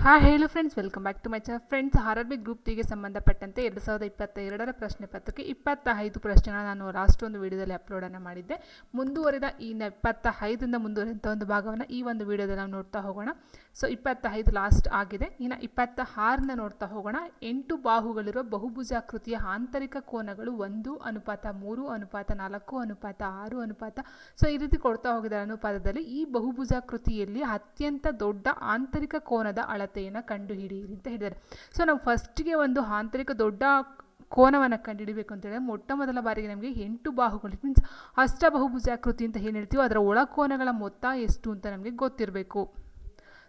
Hello friends, welcome back to my channel. Friends, RRB group 3ಗೆ ಸಂಬಂಧಪಟ್ಟಂತೆ 2022ರ ಪ್ರಶ್ನೆ ಪತ್ರಕ್ಕೆ 25 ಪ್ರಶ್ನೆಗಳನ್ನ ನಾನು ಲಾಸ್ಟ್ ಒಂದು ವಿಡಿಯೋದಲ್ಲಿ ಅಪ್ಲೋಡನ್ನು ಮಾಡಿದ್ದೆ. ಮುಂದುವರೆದ ಈ 25ರಿಂದ ಮುಂದುವರೆದಂಥ ಒಂದು ಭಾಗವನ್ನು ಈ ಒಂದು ವಿಡಿಯೋದಲ್ಲಿ ನಾವು ನೋಡ್ತಾ ಹೋಗೋಣ. ಸೊ 25 ಲಾಸ್ಟ್ ಆಗಿದೆ. ಇನ್ನು 26ನ ನೋಡ್ತಾ ಹೋಗೋಣ. 8 ಬಾಹುಗಳಿರುವ ಬಹುಭುಜಾಕೃತಿಯ ಆಂತರಿಕ ಕೋನಗಳು 1:3:4:6:6. ಸೊ ಈ ರೀತಿ ಕೊಡ್ತಾ ಹೋಗಿದ್ದಾರೆ ಅನುಪಾತದಲ್ಲಿ. ಈ ಬಹುಭುಜಾಕೃತಿಯಲ್ಲಿ ಅತ್ಯಂತ ದೊಡ್ಡ ಆಂತರಿಕ ಕೋನದ ಅಳತೆಯನ್ನು ಕಂಡುಹಿಡಿಯಿರಿ ಅಂತ ಹೇಳಿದ್ದಾರೆ. ಸೊ ನಾವು ಫಸ್ಟ್ಗೆ ಒಂದು ಆಂತರಿಕ ದೊಡ್ಡ ಕೋನವನ್ನು ಕಂಡುಹಿಡಬೇಕು ಅಂತ ಹೇಳಿದ್ರೆ ಮೊಟ್ಟ ಮೊದಲ ಬಾರಿಗೆ ನಮಗೆ 8 ಬಾಹುಗಳು, ಮೀನ್ಸ್ ಅಷ್ಟಬಹುಭುಜಾಕೃತಿ ಅಂತ ಏನು ಹೇಳ್ತೀವೋ ಅದರ ಒಳಕೋನಗಳ ಮೊತ್ತ ಎಷ್ಟು ಅಂತ ನಮಗೆ ಗೊತ್ತಿರಬೇಕು.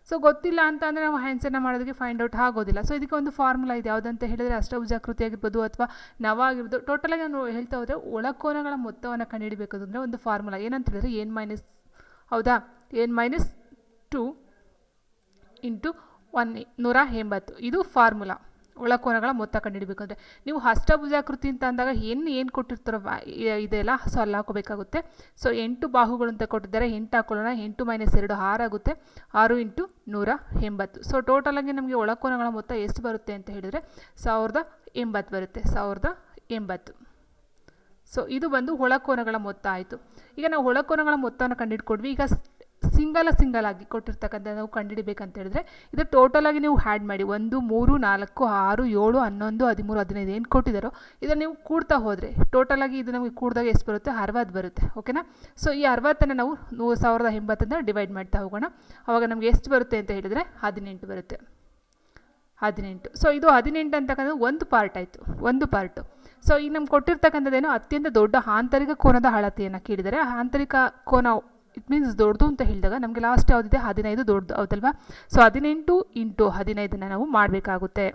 ಸೊ ಗೊತ್ತಿಲ್ಲ ಅಂತ ಅಂದರೆ ನಾವು ಆನ್ಸರ್ನ ಮಾಡೋದಕ್ಕೆ ಫೈಂಡ್ ಔಟ್ ಆಗೋದಿಲ್ಲ. ಸೊ ಇದಕ್ಕೆ ಒಂದು ಫಾರ್ಮುಲಾ ಇದೆ. ಯಾವುದಂತ ಹೇಳಿದರೆ ಅಷ್ಟಭುಜಾಕೃತಿ ಆಗಿರ್ಬೋದು ಅಥವಾ ನವ ಆಗಿರ್ಬೋದು, ಟೋಟಲಾಗಿ ನಾನು ಹೇಳ್ತಾ ಹೋದರೆ ಒಳಕೋನಗಳ ಮೊತ್ತವನ್ನು ಕಂಡುಹಿಡಬೇಕು ಅಂದರೆ ಒಂದು ಫಾರ್ಮುಲಾ ಏನಂತ ಹೇಳಿದ್ರೆ n-2 ಇಂಟು 180. ಇದು ಫಾರ್ಮುಲಾ. ಒಳಕೋನಗಳ ಮೊತ್ತ ಕಂಡುಹಿಡಬೇಕು ಅಂದರೆ ನೀವು ಅಷ್ಟಭುಜಾಕೃತಿ ಅಂತ ಅಂದಾಗ ಏನು ಕೊಟ್ಟಿರ್ತಾರೋ ಇದೆಲ್ಲ ಸೊ ಅಲ್ಲಿ ಹಾಕೋಬೇಕಾಗುತ್ತೆ. ಸೊ 8 ಬಾಹುಗಳು ಅಂತ ಕೊಟ್ಟಿದ್ದಾರೆ, 8 ಹಾಕೊಳ್ಳೋಣ. 8 - 2 6 ಆಗುತ್ತೆ. 6 × 180. ಸೊ ಟೋಟಲಾಗಿ ನಮಗೆ ಒಳಕೋನಗಳ ಮೊತ್ತ ಎಷ್ಟು ಬರುತ್ತೆ ಅಂತ ಹೇಳಿದರೆ 1080 ಬರುತ್ತೆ. 1080. ಸೊ ಇದು ಬಂದು ಒಳಕೋನಗಳ ಮೊತ್ತ ಆಯಿತು. ಈಗ ನಾವು ಒಳಕೋನಗಳ ಮೊತ್ತವನ್ನು ಕಂಡುಹಿಡ್ಕೊಂಡ್ವಿ. ಈಗ ಸಿಂಗಲ್ ಆಗಿ ಕೊಟ್ಟಿರ್ತಕ್ಕಂಥ ನಾವು ಕಂಡುಹಿಡಬೇಕಂತ ಹೇಳಿದ್ರೆ ಇದು ಟೋಟಲಾಗಿ ನೀವು ಹ್ಯಾಡ್ ಮಾಡಿ. 1 3 4 6 7 11 13 15 ಏನು ಕೊಟ್ಟಿದ್ದಾರೋ ಇದನ್ನು ನೀವು ಕೂಡ್ತಾ ಹೋದರೆ ಟೋಟಲಾಗಿ ಇದು ನಮಗೆ ಕೂಡಿದಾಗ ಎಷ್ಟು ಬರುತ್ತೆ? 60 ಬರುತ್ತೆ. ಓಕೆನಾ? ಸೊ ಈ 60ನ್ನು ನಾವು 1080 ಅಂತ ಡಿವೈಡ್ ಮಾಡ್ತಾ ಹೋಗೋಣ. ಆವಾಗ ನಮಗೆ ಎಷ್ಟು ಬರುತ್ತೆ ಅಂತ ಹೇಳಿದರೆ 18 ಬರುತ್ತೆ. 18. ಸೊ ಇದು 18 ಅಂತಕ್ಕಂಥದ್ದು ಒಂದು ಪಾರ್ಟ್ ಆಯಿತು, ಒಂದು ಪಾರ್ಟು. ಸೊ ಈಗ ನಮ್ಗೆ ಕೊಟ್ಟಿರ್ತಕ್ಕಂಥದ್ದೇನು ಅತ್ಯಂತ ದೊಡ್ಡ ಆಂತರಿಕ ಕೋನದ ಅಳತೆಯನ್ನು ಕೇಳಿದರೆ, ಆಂತರಿಕ ಕೋನ ಇಟ್ ಮೀನ್ಸ್ ದೊಡ್ಡದು ಅಂತ ಹೇಳಿದಾಗ ನಮಗೆ ಲಾಸ್ಟ್ ಯಾವುದಿದೆ? 15 ದೊಡ್ಡದು, ಹೌದಲ್ವಾ? ಸೊ 18 × 15 ನಾವು ಮಾಡಬೇಕಾಗುತ್ತೆ.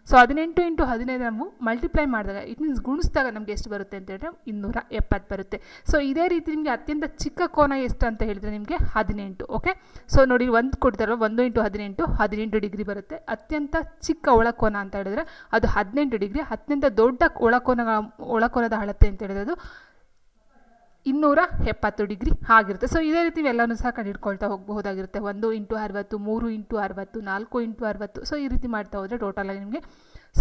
ಸೊ 18 × 15 ನಾವು ಮಲ್ಟಿಪ್ಲೈ ಮಾಡಿದಾಗ ಇಟ್ ಮೀನ್ಸ್ ಗುಣಿಸಿದಾಗ ನಮಗೆ ಎಷ್ಟು ಬರುತ್ತೆ ಅಂತ ಹೇಳಿದ್ರೆ 270 ಬರುತ್ತೆ. ಸೊ ಇದೇ ರೀತಿ ನಿಮಗೆ ಅತ್ಯಂತ ಚಿಕ್ಕ ಕೋನ ಎಷ್ಟು ಅಂತ ಹೇಳಿದರೆ ನಿಮಗೆ 18. ಓಕೆ? ಸೊ ನೋಡಿ, ಒಂದು ಕೊಡ್ತಾರಲ್ಲ, 1 × 18 18 ಡಿಗ್ರಿ ಬರುತ್ತೆ. ಅತ್ಯಂತ ಚಿಕ್ಕ ಒಳಕೋನ ಅಂತ ಹೇಳಿದ್ರೆ ಅದು 18 ಡಿಗ್ರಿ. ಅತ್ಯಂತ ದೊಡ್ಡ ಒಳಕೋನದ ಅಳತೆ ಅಂತ ಹೇಳಿದ್ರೆ ಅದು 270 ಡಿಗ್ರಿ ಆಗಿರುತ್ತೆ. ಸೊ ಇದೇ ರೀತಿ ಎಲ್ಲನೂ ಸಹ ಕಂಡುಹಿಡ್ಕೊಳ್ತಾ ಹೋಗಬಹುದಾಗಿರುತ್ತೆ. 1 × 60, 3 × 60, 4 × 60. ಸೊ ಈ ರೀತಿ ಮಾಡ್ತಾ ಹೋದರೆ ಟೋಟಲಾಗಿ ನಿಮಗೆ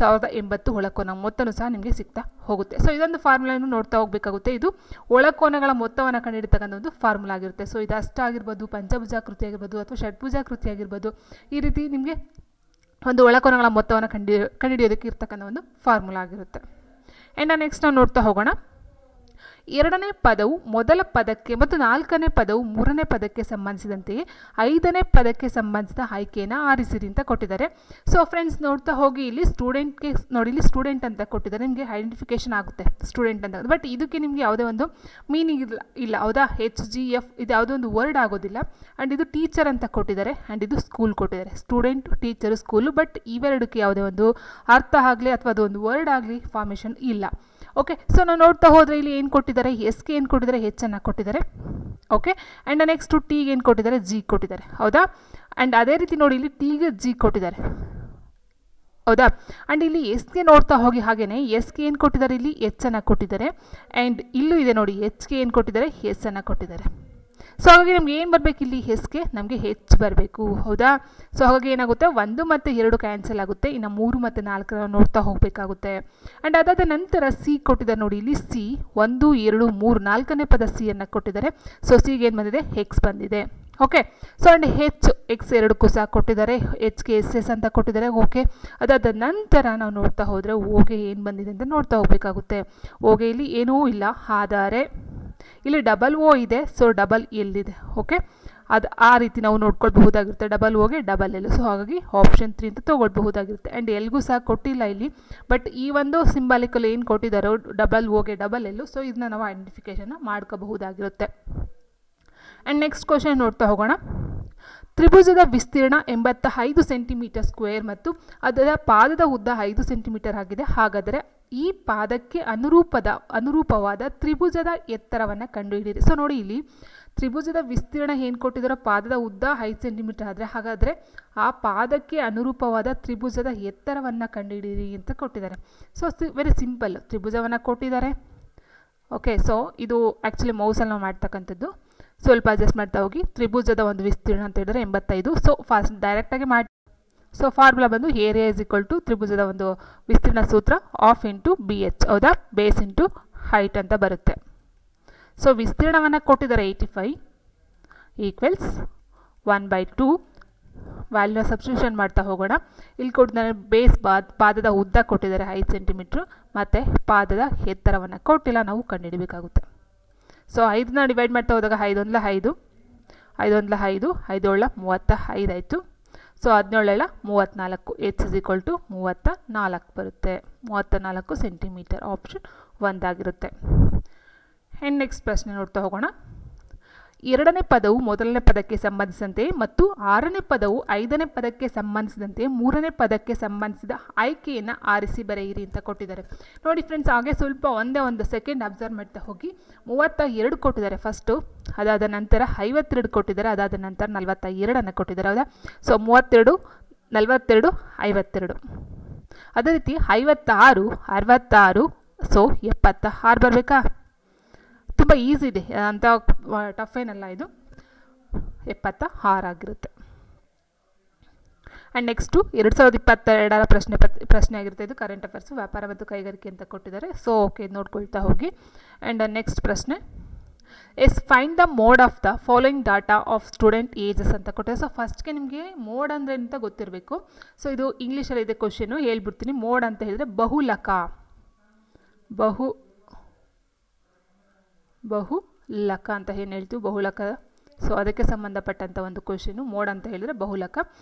1080 ಒಳಕೋನ ಮೊತ್ತನೂ ಸಹ ನಿಮಗೆ ಸಿಗ್ತಾ ಹೋಗುತ್ತೆ. ಸೊ ಇದೊಂದು ಫಾರ್ಮುಲಾನು ನೋಡ್ತಾ ಹೋಗಬೇಕಾಗುತ್ತೆ. ಇದು ಒಳಕೋನಗಳ ಮೊತ್ತವನ್ನು ಕಂಡುಹಿಡಿತಕ್ಕಂಥ ಒಂದು ಫಾರ್ಮುಲಾ ಆಗಿರುತ್ತೆ. ಸೊ ಇದು ಅಷ್ಟಾಗಿರ್ಬೋದು, ಪಂಚಭುಜಾಕೃತಿ ಆಗಿರ್ಬೋದು ಅಥವಾ ಷಡ್ಭುಜಾಕೃತಿ ಆಗಿರ್ಬೋದು, ಈ ರೀತಿ ನಿಮಗೆ ಒಂದು ಒಳಕೋನಗಳ ಮೊತ್ತವನ್ನು ಕಂಡುಹಿಡಿಯೋದಕ್ಕೆ ಇರ್ತಕ್ಕಂಥ ಒಂದು ಫಾರ್ಮುಲಾ ಆಗಿರುತ್ತೆ. ಆ್ಯಂಡ್ ನೆಕ್ಸ್ಟ್ ನಾವು ನೋಡ್ತಾ ಹೋಗೋಣ. 2ನೇ ಪದವು ಮೊದಲ ಪದಕ್ಕೆ ಮತ್ತು 4ನೇ ಪದವು 3ನೇ ಪದಕ್ಕೆ ಸಂಬಂಧಿಸಿದಂತೆಯೇ 5ನೇ ಪದಕ್ಕೆ ಸಂಬಂಧಿಸಿದ ಆಯ್ಕೆಯನ್ನು ಆರಿಸಿರಿ ಅಂತ ಕೊಟ್ಟಿದ್ದಾರೆ. ಸೊ ಫ್ರೆಂಡ್ಸ್, ನೋಡ್ತಾ ಹೋಗಿ ಇಲ್ಲಿ ಸ್ಟೂಡೆಂಟ್ಗೆ ನೋಡಿ, ಇಲ್ಲಿ ಸ್ಟೂಡೆಂಟ್ ಅಂತ ಕೊಟ್ಟಿದ್ದಾರೆ. ನಿಮಗೆ ಐಡೆಂಟಿಫಿಕೇಶನ್ ಆಗುತ್ತೆ ಸ್ಟೂಡೆಂಟ್ ಅಂತ. ಬಟ್ ಇದಕ್ಕೆ ನಿಮಗೆ ಯಾವುದೇ ಒಂದು ಮೀನಿಂಗ್ ಇಲ್ಲ, ಹೌದಾ? HGF ಇದು ಯಾವುದೋ ಒಂದು ವರ್ಡ್ ಆಗೋದಿಲ್ಲ. ಆ್ಯಂಡ್ ಇದು ಟೀಚರ್ ಅಂತ ಕೊಟ್ಟಿದ್ದಾರೆ, ಆ್ಯಂಡ್ ಇದು ಸ್ಕೂಲ್ ಕೊಟ್ಟಿದ್ದಾರೆ. Student, teacher, school. ಬಟ್ ಇವೆರಡಕ್ಕೆ ಯಾವುದೇ ಒಂದು ಅರ್ಥ ಆಗಲಿ ಅಥವಾ ಅದೊಂದು ವರ್ಡ್ ಆಗಲಿ ಫಾರ್ಮೇಷನ್ ಇಲ್ಲ. ಓಕೆ? ಸೊ ನಾವು ನೋಡ್ತಾ ಹೋದರೆ ಇಲ್ಲಿ ಏನು ಕೊಟ್ಟಿದ್ದಾರೆ? ಎಸ್ಗೆ ಏನು ಕೊಟ್ಟಿದ್ದಾರೆ? ಹೆಚ್ಚನ್ನು ಕೊಟ್ಟಿದ್ದಾರೆ. ಓಕೆ? ಆ್ಯಂಡ್ ನೆಕ್ಸ್ಟು ಟಿಗೆ ಏನು ಕೊಟ್ಟಿದ್ದಾರೆ? ಜಿ ಕೊಟ್ಟಿದ್ದಾರೆ, ಹೌದಾ? ಆ್ಯಂಡ್ ಅದೇ ರೀತಿ ನೋಡಿ, ಇಲ್ಲಿ ಟಿಗೆ ಜಿ ಕೊಟ್ಟಿದ್ದಾರೆ, ಹೌದಾ? ಆ್ಯಂಡ್ ಇಲ್ಲಿ ಎಸ್ಗೆ ನೋಡ್ತಾ ಹೋಗಿ ಹಾಗೆಯೇ ಎಸ್ಗೆ ಏನು ಕೊಟ್ಟಿದ್ದಾರೆ? ಇಲ್ಲಿ ಹೆಚ್ಚನ್ನು ಕೊಟ್ಟಿದ್ದಾರೆ. ಆ್ಯಂಡ್ ಇಲ್ಲೂ ಇದೆ ನೋಡಿ, ಎಚ್ಗೆ ಏನು ಕೊಟ್ಟಿದ್ದಾರೆ? ಎಸ್ಸನ್ನು ಕೊಟ್ಟಿದ್ದಾರೆ. ಸೊ ಹಾಗಾಗಿ ನಮ್ಗೆ ಏನು ಬರಬೇಕು? ಇಲ್ಲಿ ಎಸ್ಗೆ ನಮಗೆ ಹೆಚ್ಚು ಬರಬೇಕು, ಹೌದಾ? ಸೊ ಹಾಗಾಗಿ ಏನಾಗುತ್ತೆ? 1 ಮತ್ತು 2 ಕ್ಯಾನ್ಸಲ್ ಆಗುತ್ತೆ. ಇನ್ನು 3 ಮತ್ತು 4 ನೋಡ್ತಾ ಹೋಗಬೇಕಾಗುತ್ತೆ. ಆ್ಯಂಡ್ ಅದಾದ ನಂತರ ಸಿ ಕೊಟ್ಟಿದ್ದಾರೆ ನೋಡಿ, ಇಲ್ಲಿ ಸಿ 1 2 3 4ನೇ ಪದ ಸಿಯನ್ನು ಕೊಟ್ಟಿದ್ದಾರೆ. ಸೊ ಸಿಗೆ ಏನು ಬಂದಿದೆ? ಎಕ್ಸ್ ಬಂದಿದೆ. ಓಕೆ? ಸೊ ಆ್ಯಂಡ್ ಎಕ್ಸ್ ಎರಡಕ್ಕೂ ಸಹ ಕೊಟ್ಟಿದ್ದಾರೆ. ಎಚ್ಗೆ ಎಸ್ ಅಂತ ಕೊಟ್ಟಿದ್ದಾರೆ. ಓಕೆ? ಅದಾದ ನಂತರ ನಾವು ನೋಡ್ತಾ ಹೋದರೆ ಓಗೆ ಏನು ಬಂದಿದೆ ಅಂತ ನೋಡ್ತಾ ಹೋಗಬೇಕಾಗುತ್ತೆ. ಓಗೆ ಇಲ್ಲಿ ಏನೂ ಇಲ್ಲ, ಆದರೆ ಇಲ್ಲಿ ಡಬಲ್ ಓ ಇದೆ. ಸೊ ಡಬಲ್ ಎಲ್ ಇದೆ. ಓಕೆ? ಅದು ಆ ರೀತಿ ನಾವು ನೋಡ್ಕೊಳ್ಬಹುದಾಗಿರುತ್ತೆ. ಡಬಲ್ ಓಗೆ ಡಬಲ್ ಎಲ್. ಸೊ ಹಾಗಾಗಿ ಆಪ್ಷನ್ 3 ಅಂತ ತೊಗೊಳ್ಬಹುದಾಗಿರುತ್ತೆ. ಆ್ಯಂಡ್ ಎಲ್ಗೂ ಸಹ ಕೊಟ್ಟಿಲ್ಲ ಇಲ್ಲಿ. ಬಟ್ ಈ ಒಂದು ಸಿಂಬಾಲಿಕಲ್ಲಿ ಏನು ಕೊಟ್ಟಿದ್ದಾರೋ ಡಬಲ್ ಓಗೆ ಡಬಲ್ ಎಲ್ಲು, ಸೊ ಇದನ್ನ ನಾವು ಐಡೆಂಟಿಫಿಕೇಷನ್ನ ಮಾಡ್ಕೋಬಹುದಾಗಿರುತ್ತೆ. ಆ್ಯಂಡ್ ನೆಕ್ಸ್ಟ್ ಕ್ವಶನ್ ನೋಡ್ತಾ ಹೋಗೋಣ. ತ್ರಿಭುಜದ ವಿಸ್ತೀರ್ಣ 85 ಸೆಂಟಿಮೀಟರ್ ಸ್ಕ್ವೇರ್ ಮತ್ತು ಅದರ ಪಾದದ ಉದ್ದ 5 ಸೆಂಟಿಮೀಟರ್ ಆಗಿದೆ. ಹಾಗಾದರೆ ಈ ಪಾದಕ್ಕೆ ಅನುರೂಪವಾದ ತ್ರಿಭುಜದ ಎತ್ತರವನ್ನು ಕಂಡುಹಿಡಿಯಿರಿ. ಸೊ ನೋಡಿ, ಇಲ್ಲಿ ತ್ರಿಭುಜದ ವಿಸ್ತೀರ್ಣ ಏನು ಕೊಟ್ಟಿದ್ದಾರೋ ಪಾದದ ಉದ್ದ 5 ಸೆಂಟಿಮೀಟರ್ ಆದರೆ ಹಾಗಾದರೆ ಆ ಪಾದಕ್ಕೆ ಅನುರೂಪವಾದ ತ್ರಿಭುಜದ ಎತ್ತರವನ್ನು ಕಂಡುಹಿಡಿಯಿರಿ ಅಂತ ಕೊಟ್ಟಿದ್ದಾರೆ. So very simple. ತ್ರಿಭುಜವನ್ನು ಕೊಟ್ಟಿದ್ದಾರೆ. ಓಕೆ? ಸೊ ಇದು ಆ್ಯಕ್ಚುಲಿ ಮೌಸಲ್ಲಿ ನಾವು ಮಾಡ್ತಕ್ಕಂಥದ್ದು. ಸ್ವಲ್ಪ ಅಡ್ಜಸ್ಟ್ ಮಾಡ್ತಾ ಹೋಗಿ. ತ್ರಿಭುಜದ ಒಂದು ವಿಸ್ತೀರ್ಣ ಅಂತ ಹೇಳಿದ್ರೆ 85. ಸೊ ಫಾಸ್ಟ್ ಡೈರೆಕ್ಟಾಗಿ ಮಾಡಿ ಸೊ ಫಾರ್ಮುಲಾ ಬಂದು ಏರಿಯಾ ಇಸ್ ಈಕ್ವಲ್ ಟು ತ್ರಿಭುಜದ ಒಂದು ವಿಸ್ತೀರ್ಣ ಸೂತ್ರ ಆಫ್ ಇಂಟು ಬಿ ಎಚ್, ಹೌದಾ, ಬೇಸ್ ಇಂಟು ಹೈಟ್ ಅಂತ ಬರುತ್ತೆ. ಸೊ ವಿಸ್ತೀರ್ಣವನ್ನು ಕೊಟ್ಟಿದ್ದಾರೆ 85 ಈಕ್ವಲ್ಸ್ 1/2. ವ್ಯಾಲ್ಯೂನ ಸಬ್ಸ್ಟಿಟ್ಯೂಷನ್ ಮಾಡ್ತಾ ಹೋಗೋಣ. ಇಲ್ಲಿ ಕೊಟ್ಟಿದ್ದಾರೆ ಬೇಸ್ ಪಾದದ ಉದ್ದ ಕೊಟ್ಟಿದ್ದಾರೆ 5 ಸೆಂಟಿಮೀಟ್ರ್, ಮತ್ತು ಪಾದದ ಎತ್ತರವನ್ನು ಕೊಟ್ಟಿಲ್ಲ, ನಾವು ಕಂಡುಹಿಡಬೇಕಾಗುತ್ತೆ. ಸೊ 5ನ ಡಿವೈಡ್ ಮಾಡ್ತಾ ಹೋದಾಗ 5 1 5, 5 1 5, 5 1 35 ಆಯಿತು. So 17 34, H is equal to 34 ಬರುತ್ತೆ, 34 ಸೆಂಟಿಮೀಟರ್. ಆಪ್ಷನ್ 1 ಆಗಿರುತ್ತೆ. ಆ್ಯಂಡ್ ನೆಕ್ಸ್ಟ್ ಪ್ರಶ್ನೆ ನೋಡ್ತಾ ಹೋಗೋಣ. ಎರಡನೇ ಪದವು ಮೊದಲನೇ ಪದಕ್ಕೆ ಸಂಬಂಧಿಸಿದಂತೆ ಮತ್ತು 6ನೇ ಪದವು 5ನೇ ಪದಕ್ಕೆ ಸಂಬಂಧಿಸಿದಂತೆ 3ನೇ ಪದಕ್ಕೆ ಸಂಬಂಧಿಸಿದ ಆಯ್ಕೆಯನ್ನು ಆರಿಸಿ ಬರೆಯಿರಿ ಅಂತ ಕೊಟ್ಟಿದ್ದಾರೆ. ನೋಡಿ ಫ್ರೆಂಡ್ಸ್, ಹಾಗೆ ಸ್ವಲ್ಪ ಒಂದೇ ಒಂದು ಸೆಕೆಂಡ್ ಅಬ್ಸರ್ವ್ ಮಾಡ್ತಾ ಹೋಗಿ. 32 ಕೊಟ್ಟಿದ್ದಾರೆ ಫಸ್ಟು, ಅದಾದ ನಂತರ 52 ಕೊಟ್ಟಿದ್ದಾರೆ, ಅದಾದ ನಂತರ 42 ಕೊಟ್ಟಿದ್ದಾರೆ, ಹೌದಾ. ಸೊ 32 42 52. ಅದೇ ರೀತಿ 56 66, ಸೊ 76 ಬರಬೇಕಾ? ತುಂಬ ಈಸಿ ಇದೆ, ಅಂಥ ಟಫ್ ಏನಲ್ಲ ಇದು. 76 ಆಗಿರುತ್ತೆ. ಆ್ಯಂಡ್ ನೆಕ್ಸ್ಟು 2022 ಪ್ರಶ್ನೆ ಆಗಿರುತ್ತೆ. ಇದು ಕರೆಂಟ್ ಅಫೇರ್ಸು, ವ್ಯಾಪಾರ ಮತ್ತು ಕೈಗಾರಿಕೆ ಅಂತ ಕೊಟ್ಟಿದ್ದಾರೆ. ಸೊ ಓಕೆ, ನೋಡ್ಕೊಳ್ತಾ ಹೋಗಿ. ಆ್ಯಂಡ್ ನೆಕ್ಸ್ಟ್ ಪ್ರಶ್ನೆ, find the mode of the following data of student ages ಅಂತ ಕೊಟ್ಟಿದ್ದಾರೆ. ಸೊ ಫಸ್ಟ್ಗೆ ನಿಮಗೆ ಮೋಡ್ ಅಂದರೆ ಅಂತ ಗೊತ್ತಿರಬೇಕು. ಸೊ ಇದು ಇಂಗ್ಲೀಷಲ್ಲಿ ಇದೆ ಕ್ವಶನು, ಹೇಳ್ಬಿಡ್ತೀನಿ. ಮೋಡ್ ಅಂತ ಹೇಳಿದರೆ ಬಹುಲಕ ಅಂತ ಏನು ಹೇಳ್ತೀವಿ, ಬಹುಲಕ. ಸೊ ಅದಕ್ಕೆ ಸಂಬಂಧಪಟ್ಟಂಥ ಒಂದು ಕ್ವಶನು. ಮೋಡ್ ಅಂತ ಹೇಳಿದರೆ ಬಹುಲಕ.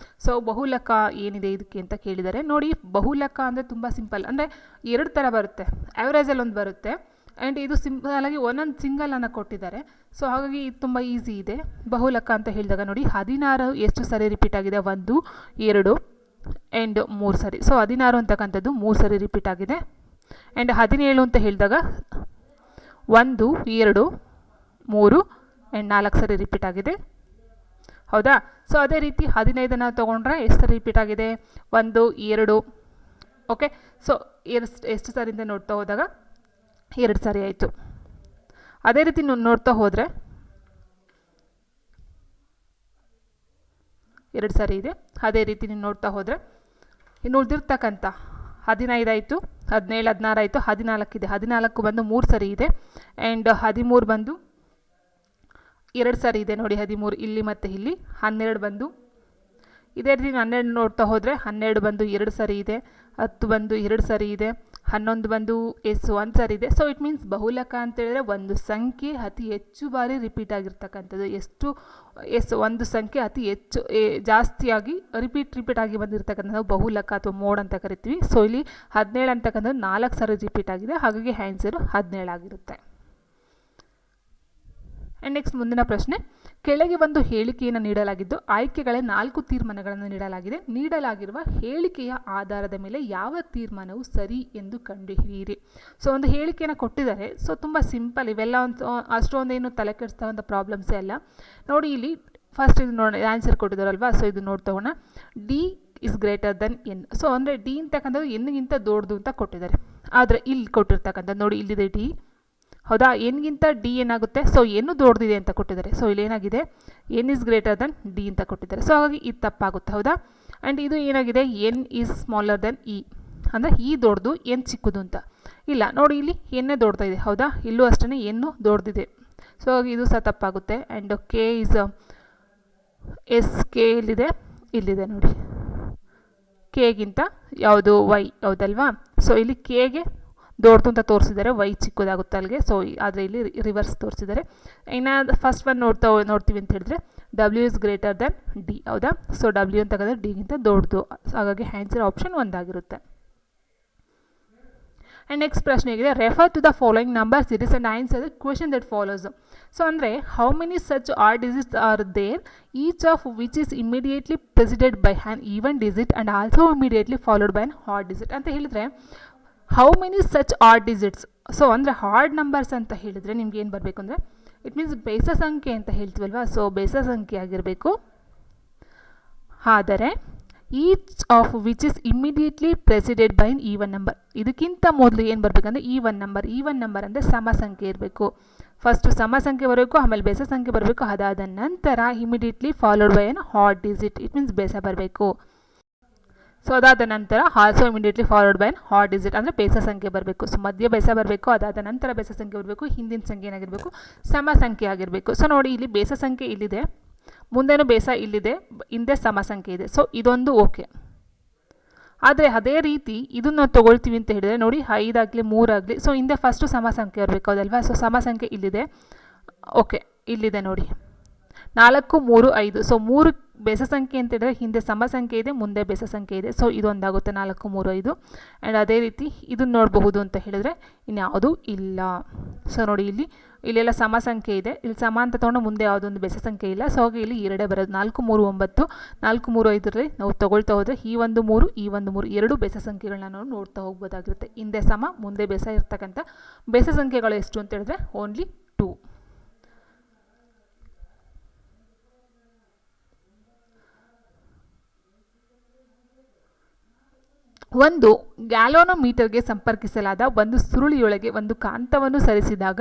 ಸೊ ಬಹುಲಕ ಏನಿದೆ ಇದಕ್ಕೆ ಅಂತ ಕೇಳಿದ್ದಾರೆ. ನೋಡಿ, ಬಹುಲಕ ಅಂದರೆ ತುಂಬ ಸಿಂಪಲ್, ಅಂದರೆ 2 ಥರ ಬರುತ್ತೆ. ಆ್ಯಾವ್ರೇಜಲ್ಲಿ ಒಂದು ಬರುತ್ತೆ, ಆ್ಯಂಡ್ ಇದು ಸಿಂಪಲಾಗಿ ಒಂದೊಂದು ಸಿಂಗಲನ್ನು ಕೊಟ್ಟಿದ್ದಾರೆ. ಸೊ ಹಾಗಾಗಿ ಇದು ತುಂಬ ಈಸಿ ಇದೆ. ಬಹುಲಕ ಅಂತ ಹೇಳಿದಾಗ ನೋಡಿ, 16 ಎಷ್ಟು ಸರಿ ರಿಪೀಟ್ ಆಗಿದೆ? 1 2 ಆ್ಯಂಡ್ 3 ಸರಿ. ಸೊ 16 ಅಂತಕ್ಕಂಥದ್ದು 3 ಸರಿ ರಿಪೀಟ್ ಆಗಿದೆ. ಆ್ಯಂಡ್ 17 ಅಂತ ಹೇಳಿದಾಗ 1 2 3 ಆ್ಯಂಡ್ 4 ಸರಿ ರಿಪೀಟ್ ಆಗಿದೆ, ಹೌದಾ. ಸೊ ಅದೇ ರೀತಿ 15 ತೊಗೊಂಡ್ರೆ ಎಷ್ಟು ಸರಿ ರಿಪೀಟ್ ಆಗಿದೆ? 1 2. ಓಕೆ, ಸೊ ಎಷ್ಟು ಸರಿ ಅಂತ ನೋಡ್ತಾ ಹೋದಾಗ 2 ಸರಿ ಆಯಿತು. ಅದೇ ರೀತಿ ನೋಡ್ತಾ ಹೋದರೆ 2 ಸರಿ ಇದೆ. ಅದೇ ರೀತಿ ನೀವು ನೋಡ್ತಾ ಹೋದರೆ ಇನ್ನು ಉಳಿದಿರ್ತಕ್ಕಂಥ 15 ಆಯಿತು, 17 16 ಆಯಿತು, 14 ಇದೆ. 14 ಬಂದು 3 ಸರಿ ಇದೆ. ಆ್ಯಂಡ್ 13 ಬಂದು 2 ಸರಿ ಇದೆ ನೋಡಿ, 13 ಇಲ್ಲಿ ಮತ್ತು ಇಲ್ಲಿ. 12 ಬಂದು ಇದೇ ರೀತಿ 12 ನೋಡ್ತಾ ಹೋದರೆ 12 ಬಂದು 2 ಸರಿ ಇದೆ, 10 ಬಂದು 2 ಸರಿ ಇದೆ, 11 ಬಂದು 1 ಸರಿ ಇದೆ. ಸೊ ಇಟ್ ಮೀನ್ಸ್ ಬಹುಲಕ ಅಂತೇಳಿದ್ರೆ ಒಂದು ಸಂಖ್ಯೆ ಅತಿ ಹೆಚ್ಚು ಬಾರಿ ರಿಪೀಟ್ ಆಗಿರ್ತಕ್ಕಂಥದ್ದು. ಒಂದು ಸಂಖ್ಯೆ ಅತಿ ಹೆಚ್ಚು ಜಾಸ್ತಿಯಾಗಿ ರಿಪೀಟ್ ಆಗಿ ಬಂದಿರತಕ್ಕಂಥದ್ದು ಬಹುಲಕ ಅಥವಾ ಮೋಡ್ ಅಂತ ಕರಿತೀವಿ. ಸೊ ಇಲ್ಲಿ 17 ಅಂತಕ್ಕಂಥದ್ದು 4 ಸರಿ ರಿಪೀಟ್ ಆಗಿದೆ, ಹಾಗಾಗಿ ಆನ್ಸರು 17 ಆಗಿರುತ್ತೆ. ಆ್ಯಂಡ್ ನೆಕ್ಸ್ಟ್ ಮುಂದಿನ ಪ್ರಶ್ನೆ, ಕೆಳಗೆ ಒಂದು ಹೇಳಿಕೆಯನ್ನು ನೀಡಲಾಗಿದ್ದು ಆಯ್ಕೆಗಳ 4 ತೀರ್ಮಾನಗಳನ್ನು ನೀಡಲಾಗಿದೆ. ನೀಡಲಾಗಿರುವ ಹೇಳಿಕೆಯ ಆಧಾರದ ಮೇಲೆ ಯಾವ ತೀರ್ಮಾನವು ಸರಿ ಎಂದು ಕಂಡುಹಿಡಿಯಿರಿ. ಸೊ ಒಂದು ಹೇಳಿಕೆಯನ್ನು ಕೊಟ್ಟಿದ್ದಾರೆ. ಸೊ ತುಂಬ ಸಿಂಪಲ್, ಇವೆಲ್ಲ ಅಷ್ಟೊಂದೇನು ತಲೆ ಕೆಡಿಸ್ತಕ್ಕಂಥ ಪ್ರಾಬ್ಲಮ್ಸೇ ಅಲ್ಲ. ನೋಡಿ, ಇಲ್ಲಿ ಫಸ್ಟ್ ಇದು ನೋಡಿ ಆನ್ಸರ್ ಕೊಟ್ಟಿದ್ದಾರಲ್ವಾ. ಸೊ ಇದು ನೋಡ್ತಾ ಹೋಗೋಣ. D is greater than N. So ಅಂದರೆ ಡಿ ಅಂತಕ್ಕಂಥದ್ದು ಎನ್ಗಿಂತ ದೊಡ್ಡದು ಅಂತ ಕೊಟ್ಟಿದ್ದಾರೆ. ಆದರೆ ಇಲ್ಲಿ ಕೊಟ್ಟಿರ್ತಕ್ಕಂಥದ್ದು ನೋಡಿ, ಇಲ್ಲಿದೆ ಡಿ, ಹೌದಾ. ಎನ್ಗಿಂತ ಡಿ ಏನಾಗುತ್ತೆ? ಸೊ ಎನ್ನು ದೊಡ್ಡದಿದೆ ಅಂತ ಕೊಟ್ಟಿದ್ದಾರೆ. ಸೊ ಇಲ್ಲಿ ಏನಾಗಿದೆ? N is greater than D ಅಂತ ಕೊಟ್ಟಿದ್ದಾರೆ. ಸೊ ಹಾಗಾಗಿ ಇದು ತಪ್ಪಾಗುತ್ತೆ, ಹೌದಾ. ಆ್ಯಂಡ್ ಇದು ಏನಾಗಿದೆ? N is smaller than E, ಅಂದರೆ ಇ ದೊಡ್ಡದು ಎನ್ ಚಿಕ್ಕದು ಅಂತ. ಇಲ್ಲ ನೋಡಿ, ಇಲ್ಲಿ ಎನ್ನೇ ದೊಡ್ಡದಿದೆ, ಹೌದಾ. ಇಲ್ಲೂ ಅಷ್ಟೇ ಎನ್ನು ದೊಡ್ಡದಿದೆ. ಸೊ ಹಾಗಾಗಿ ಇದು ಸಹ ತಪ್ಪಾಗುತ್ತೆ. ಆ್ಯಂಡ್ ಕೆ ಇಸ್ ಕೆ ಇಲ್ಲಿದೆ ನೋಡಿ, ಕೆಗಿಂತ ಯಾವುದು? ವೈ, ಹೌದಲ್ವಾ. ಸೊ ಇಲ್ಲಿ ಕೆಗೆ ದೊಡ್ಡದು ಅಂತ ತೋರಿಸಿದ್ದಾರೆ, ವೈ ಚಿಕ್ಕದಾಗುತ್ತೆ ಅಲ್ಲಿಗೆ. ಸೊ ಆದರೆ ಇಲ್ಲಿ ರಿವರ್ಸ್ ತೋರಿಸಿದ್ದಾರೆ. ಇನ್ನು ಫಸ್ಟ್ ಒನ್ ನೋಡ್ತೀವಿ ಅಂತ ಹೇಳಿದ್ರೆ W is greater than D, ಹೌದಾ. ಸೊ ಡಬ್ಲ್ಯೂ ಅಂತಕ್ಕಂಥ ಡಿಗಿಂತ ದೊಡ್ಡದು, ಹಾಗಾಗಿ ಆನ್ಸರ್ ಆಪ್ಷನ್ 1 ಆಗಿರುತ್ತೆ. ಆ್ಯಂಡ್ ನೆಕ್ಸ್ಟ್ ಪ್ರಶ್ನೆ ಆಗಿದೆ, refer to the following number series and answer the question that follows. So ಅಂದರೆ how many such odd digits are there, each of which is immediately preceded by an even digit and also immediately followed by an odd digit ಅಂತ ಹೇಳಿದರೆ how many such odd digits. So ಅಂದರೆ odd numbers ಅಂತ ಹೇಳಿದರೆ ನಿಮ್ಗೆ ಏನು ಬರಬೇಕು ಅಂದರೆ it means ಬೇಸ ಸಂಖ್ಯೆ ಅಂತ ಹೇಳ್ತೀವಲ್ವಾ. ಸೊ ಬೇಸ ಸಂಖ್ಯೆ ಆಗಿರಬೇಕು. ಆದರೆ each of which is immediately preceded by an even number, ಇದಕ್ಕಿಂತ ಮೊದಲು ಏನು ಬರಬೇಕಂದ್ರೆ ಈವನ್ ನಂಬರ್ ಅಂದರೆ ಸಮ ಸಂಖ್ಯೆ ಇರಬೇಕು. ಫಸ್ಟು ಸಮ ಸಂಖ್ಯೆ ಬರಬೇಕು, ಆಮೇಲೆ ಬೇಸ ಸಂಖ್ಯೆ ಬರಬೇಕು, ಅದಾದ ನಂತರ ಇಮಿಡಿಯೇಟ್ಲಿ ಫಾಲೋಡ್ ಬೈ ಅನ್ ಹಾಡ್ ಡಿಜಿಟ್, ಇಟ್ ಮೀನ್ಸ್ ಬೇಸ ಬರಬೇಕು. ಸೊ ಅದಾದ ನಂತರ also immediately followed by hot digit ಅಂದರೆ ಬೇಸ ಸಂಖ್ಯೆ ಬರಬೇಕು. ಸೊ ಮಧ್ಯ ಬೇಸ ಬರಬೇಕು, ಅದಾದ ನಂತರ ಬೇಸ ಸಂಖ್ಯೆ ಬರಬೇಕು, ಹಿಂದಿನ ಸಂಖ್ಯೆ ಏನಾಗಿರಬೇಕು ಸಮ ಸಂಖ್ಯೆ ಆಗಿರಬೇಕು. ಸೊ ನೋಡಿ ಇಲ್ಲಿ ಬೇಸ ಸಂಖ್ಯೆ ಇಲ್ಲಿದೆ, ಮುಂದೆನೂ ಬೇಸ ಇಲ್ಲಿದೆ, ಹಿಂದೆ ಸಮ ಸಂಖ್ಯೆ ಇದೆ. ಸೊ ಇದೊಂದು ಓಕೆ. ಆದರೆ ಅದೇ ರೀತಿ ಇದನ್ನು ನಾವು ತೊಗೊಳ್ತೀವಿ ಅಂತ ಹೇಳಿದರೆ ನೋಡಿ 5 ಆಗಲಿ 3 ಆಗಲಿ, ಸೊ ಹಿಂದೆ ಫಸ್ಟು ಸಮ ಸಂಖ್ಯೆ ಬರಬೇಕು ಹೌದಲ್ವಾ. ಸೊ ಸಮ ಸಂಖ್ಯೆ ಇಲ್ಲಿದೆ, ಓಕೆ ಇಲ್ಲಿದೆ ನೋಡಿ 4, 3, 5. ಸೊ 3 ಬೇಸ ಸಂಖ್ಯೆ ಅಂತ ಹೇಳಿದ್ರೆ ಹಿಂದೆ ಸಮ ಸಂಖ್ಯೆ ಇದೆ, ಮುಂದೆ ಬೇಸ ಸಂಖ್ಯೆ ಇದೆ. ಸೊ ಇದೊಂದಾಗುತ್ತೆ 4, 3, 5. ಆ್ಯಂಡ್ ಅದೇ ರೀತಿ ಇದನ್ನು ನೋಡಬಹುದು ಅಂತ ಹೇಳಿದ್ರೆ ಇನ್ಯಾವುದೂ ಇಲ್ಲ. ಸೊ ನೋಡಿ ಇಲ್ಲೆಲ್ಲ ಸಮ ಸಂಖ್ಯೆ ಇದೆ, ಇಲ್ಲಿ ಸಮ ಅಂತ ತೊಗೊಂಡು ಮುಂದೆ ಯಾವುದೊಂದು ಬೇಸ ಸಂಖ್ಯೆ ಇಲ್ಲ. ಸೊ ಹಾಗೆ ಇಲ್ಲಿ 2 ಬರೋದು 4, 3, 9, 4, 3, 5ರಲ್ಲಿ ನಾವು ತೊಗೊಳ್ತಾ ಹೋದರೆ ಈ ಒಂದು 3 ಈ ಒಂದು 3 ಎರಡು ಬೇಸ ಸಂಖ್ಯೆಗಳನ್ನ ನಾವು ನೋಡ್ತಾ ಹೋಗ್ಬೋದಾಗಿರುತ್ತೆ. ಹಿಂದೆ ಸಮ ಮುಂದೆ ಬೇಸ ಇರ್ತಕ್ಕಂಥ ಬೇಸ ಸಂಖ್ಯೆಗಳು ಎಷ್ಟು ಅಂತ ಹೇಳಿದ್ರೆ ಓನ್ಲಿ 2. ಒಂದು ಗ್ಯಾಲೋನೋಮೀಟರ್ಗೆ ಸಂಪರ್ಕಿಸಲಾದ ಒಂದು ಸುರುಳಿಯೊಳಗೆ ಒಂದು ಕಾಂತವನ್ನು ಸರಿಸಿದಾಗ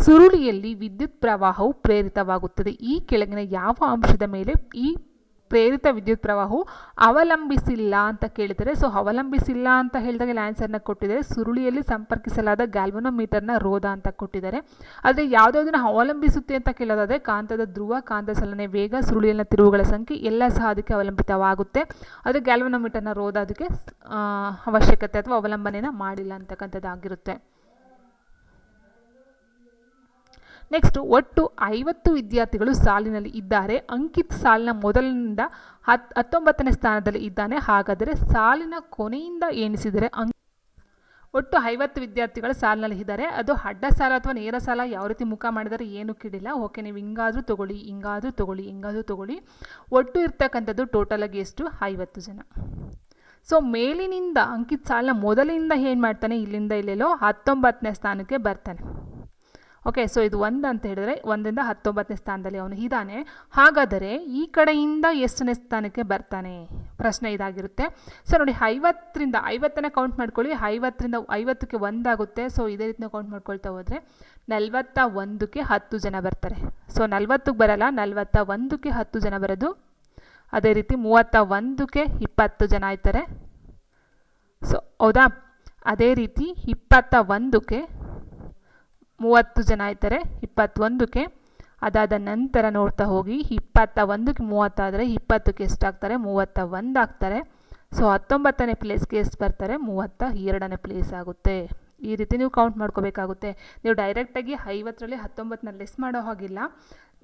ಸುರುಳಿಯಲ್ಲಿ ವಿದ್ಯುತ್ ಪ್ರವಾಹವು ಪ್ರೇರಿತವಾಗುತ್ತದೆ. ಈ ಕೆಳಗಿನ ಯಾವ ಅಂಶದ ಮೇಲೆ ಈ ಪ್ರೇರಿತ ವಿದ್ಯುತ್ ಪ್ರವಾಹವು ಅವಲಂಬಿಸಿಲ್ಲ ಅಂತ ಕೇಳಿದರೆ, ಸೊ ಅವಲಂಬಿಸಿಲ್ಲ ಅಂತ ಹೇಳಿದಾಗ ಆನ್ಸರ್ನ ಕೊಟ್ಟಿದ್ದಾರೆ. ಸುರುಳಿಯಲ್ಲಿ ಸಂಪರ್ಕಿಸಲಾದ ಗ್ಯಾಲ್ವನೋಮೀಟರ್ನ ರೋಧ ಅಂತ ಕೊಟ್ಟಿದ್ದಾರೆ. ಆದರೆ ಯಾವುದಾದ್ರೂ ಅವಲಂಬಿಸುತ್ತೆ ಅಂತ ಕೇಳೋದಾದರೆ ಕಾಂತದ ಧ್ರುವ, ಕಾಂತ ಚಲನೆ ವೇಗ, ಸುರುಳಿಯಲ್ಲಿನ ತಿರುವುಗಳ ಸಂಖ್ಯೆ ಎಲ್ಲ ಸಹ ಅದಕ್ಕೆ ಅವಲಂಬಿತವಾಗುತ್ತೆ. ಆದರೆ ಗ್ಯಾಲ್ವನೋಮೀಟರ್ನ ರೋಧ ಅದಕ್ಕೆ ಅವಶ್ಯಕತೆ ಅಥವಾ ಅವಲಂಬನೆಯನ್ನು ಮಾಡಿಲ್ಲ ಅಂತಕ್ಕಂಥದ್ದಾಗಿರುತ್ತೆ. ನೆಕ್ಸ್ಟ್, ಒಟ್ಟು 50 ವಿದ್ಯಾರ್ಥಿಗಳು ಸಾಲಿನಲ್ಲಿ ಇದ್ದಾರೆ. ಅಂಕಿತ್ ಸಾಲಿನ ಮೊದಲಿನಿಂದ 19ನೇ ಸ್ಥಾನದಲ್ಲಿ ಇದ್ದಾನೆ. ಹಾಗಾದರೆ ಸಾಲಿನ ಕೊನೆಯಿಂದ ಎಣಿಸಿದರೆ ಒಟ್ಟು 50 ವಿದ್ಯಾರ್ಥಿಗಳು ಸಾಲಿನಲ್ಲಿ ಇದ್ದಾರೆ. ಅದು ಅಡ್ಡ ಸಾಲ ಅಥವಾ ನೇರ ಸಾಲ ಯಾವ ರೀತಿ ಮುಖ ಮಾಡಿದರೆ ಏನು ಕಿಡಿಲ್ಲ. ಓಕೆ, ನೀವು ಹಿಂಗಾದರೂ ತೊಗೊಳ್ಳಿ, ಹಿಂಗಾದರೂ ತೊಗೊಳ್ಳಿ, ಹಿಂಗಾದರೂ ತೊಗೊಳ್ಳಿ. ಒಟ್ಟು ಇರ್ತಕ್ಕಂಥದ್ದು ಟೋಟಲ್ ಆಗಿ ಎಷ್ಟು 50 ಜನ. ಸೊ ಮೇಲಿನಿಂದ ಅಂಕಿತ್ ಸಾಲಿನ ಮೊದಲಿನಿಂದ ಏನು ಮಾಡ್ತಾನೆ, ಇಲ್ಲಿಂದ ಇಲ್ಲೆಲ್ಲೋ 19ನೇ ಸ್ಥಾನಕ್ಕೆ ಬರ್ತಾನೆ. ಓಕೆ, ಸೊ ಇದು 1 ಅಂತ ಹೇಳಿದ್ರೆ 1ರಿಂದ 19ನೇ ಸ್ಥಾನದಲ್ಲಿ ಅವನು ಇದ್ದಾನೆ. ಹಾಗಾದರೆ ಈ ಕಡೆಯಿಂದ ಎಷ್ಟನೇ ಸ್ಥಾನಕ್ಕೆ ಬರ್ತಾನೆ ಪ್ರಶ್ನೆ ಇದಾಗಿರುತ್ತೆ. ಸೊ ನೋಡಿ 50ರಿಂದ 50ನೇ ಕೌಂಟ್ ಮಾಡ್ಕೊಳ್ಳಿ. 50ರಿಂದ 50ಕ್ಕೆ 1 ಆಗುತ್ತೆ. ಸೊ ಇದೇ ರೀತಿ ಕೌಂಟ್ ಮಾಡ್ಕೊಳ್ತಾ ಹೋದರೆ 41ಕ್ಕೆ 10 ಜನ ಬರ್ತಾರೆ. ಸೊ 40ಕ್ಕೆ ಬರಲ್ಲ, 41ಕ್ಕೆ 10 ಜನ ಬರೋದು. ಅದೇ ರೀತಿ 31ಕ್ಕೆ 20 ಜನ ಆಯ್ತಾರೆ. ಸೊ ಹೌದಾ, ಅದೇ ರೀತಿ 21ಕ್ಕೆ 30 ಜನ ಆಯ್ತಾರೆ. 21ಕ್ಕೆ ಅದಾದ ನಂತರ ನೋಡ್ತಾ ಹೋಗಿ 21ಕ್ಕೆ 30 ಆದರೆ 20ಕ್ಕೆ ಎಷ್ಟಾಗ್ತಾರೆ 31 ಆಗ್ತಾರೆ. ಸೊ 19ನೇ ಪ್ಲೇಸ್ಗೆ ಎಷ್ಟು ಬರ್ತಾರೆ 32ನೇ ಪ್ಲೇಸ್ ಆಗುತ್ತೆ. ಈ ರೀತಿ ನೀವು ಕೌಂಟ್ ಮಾಡ್ಕೋಬೇಕಾಗುತ್ತೆ. ನೀವು ಡೈರೆಕ್ಟಾಗಿ 50ರಲ್ಲಿ 19ನ ಲೆಸ್ ಮಾಡೋ ಹಾಗಿಲ್ಲ.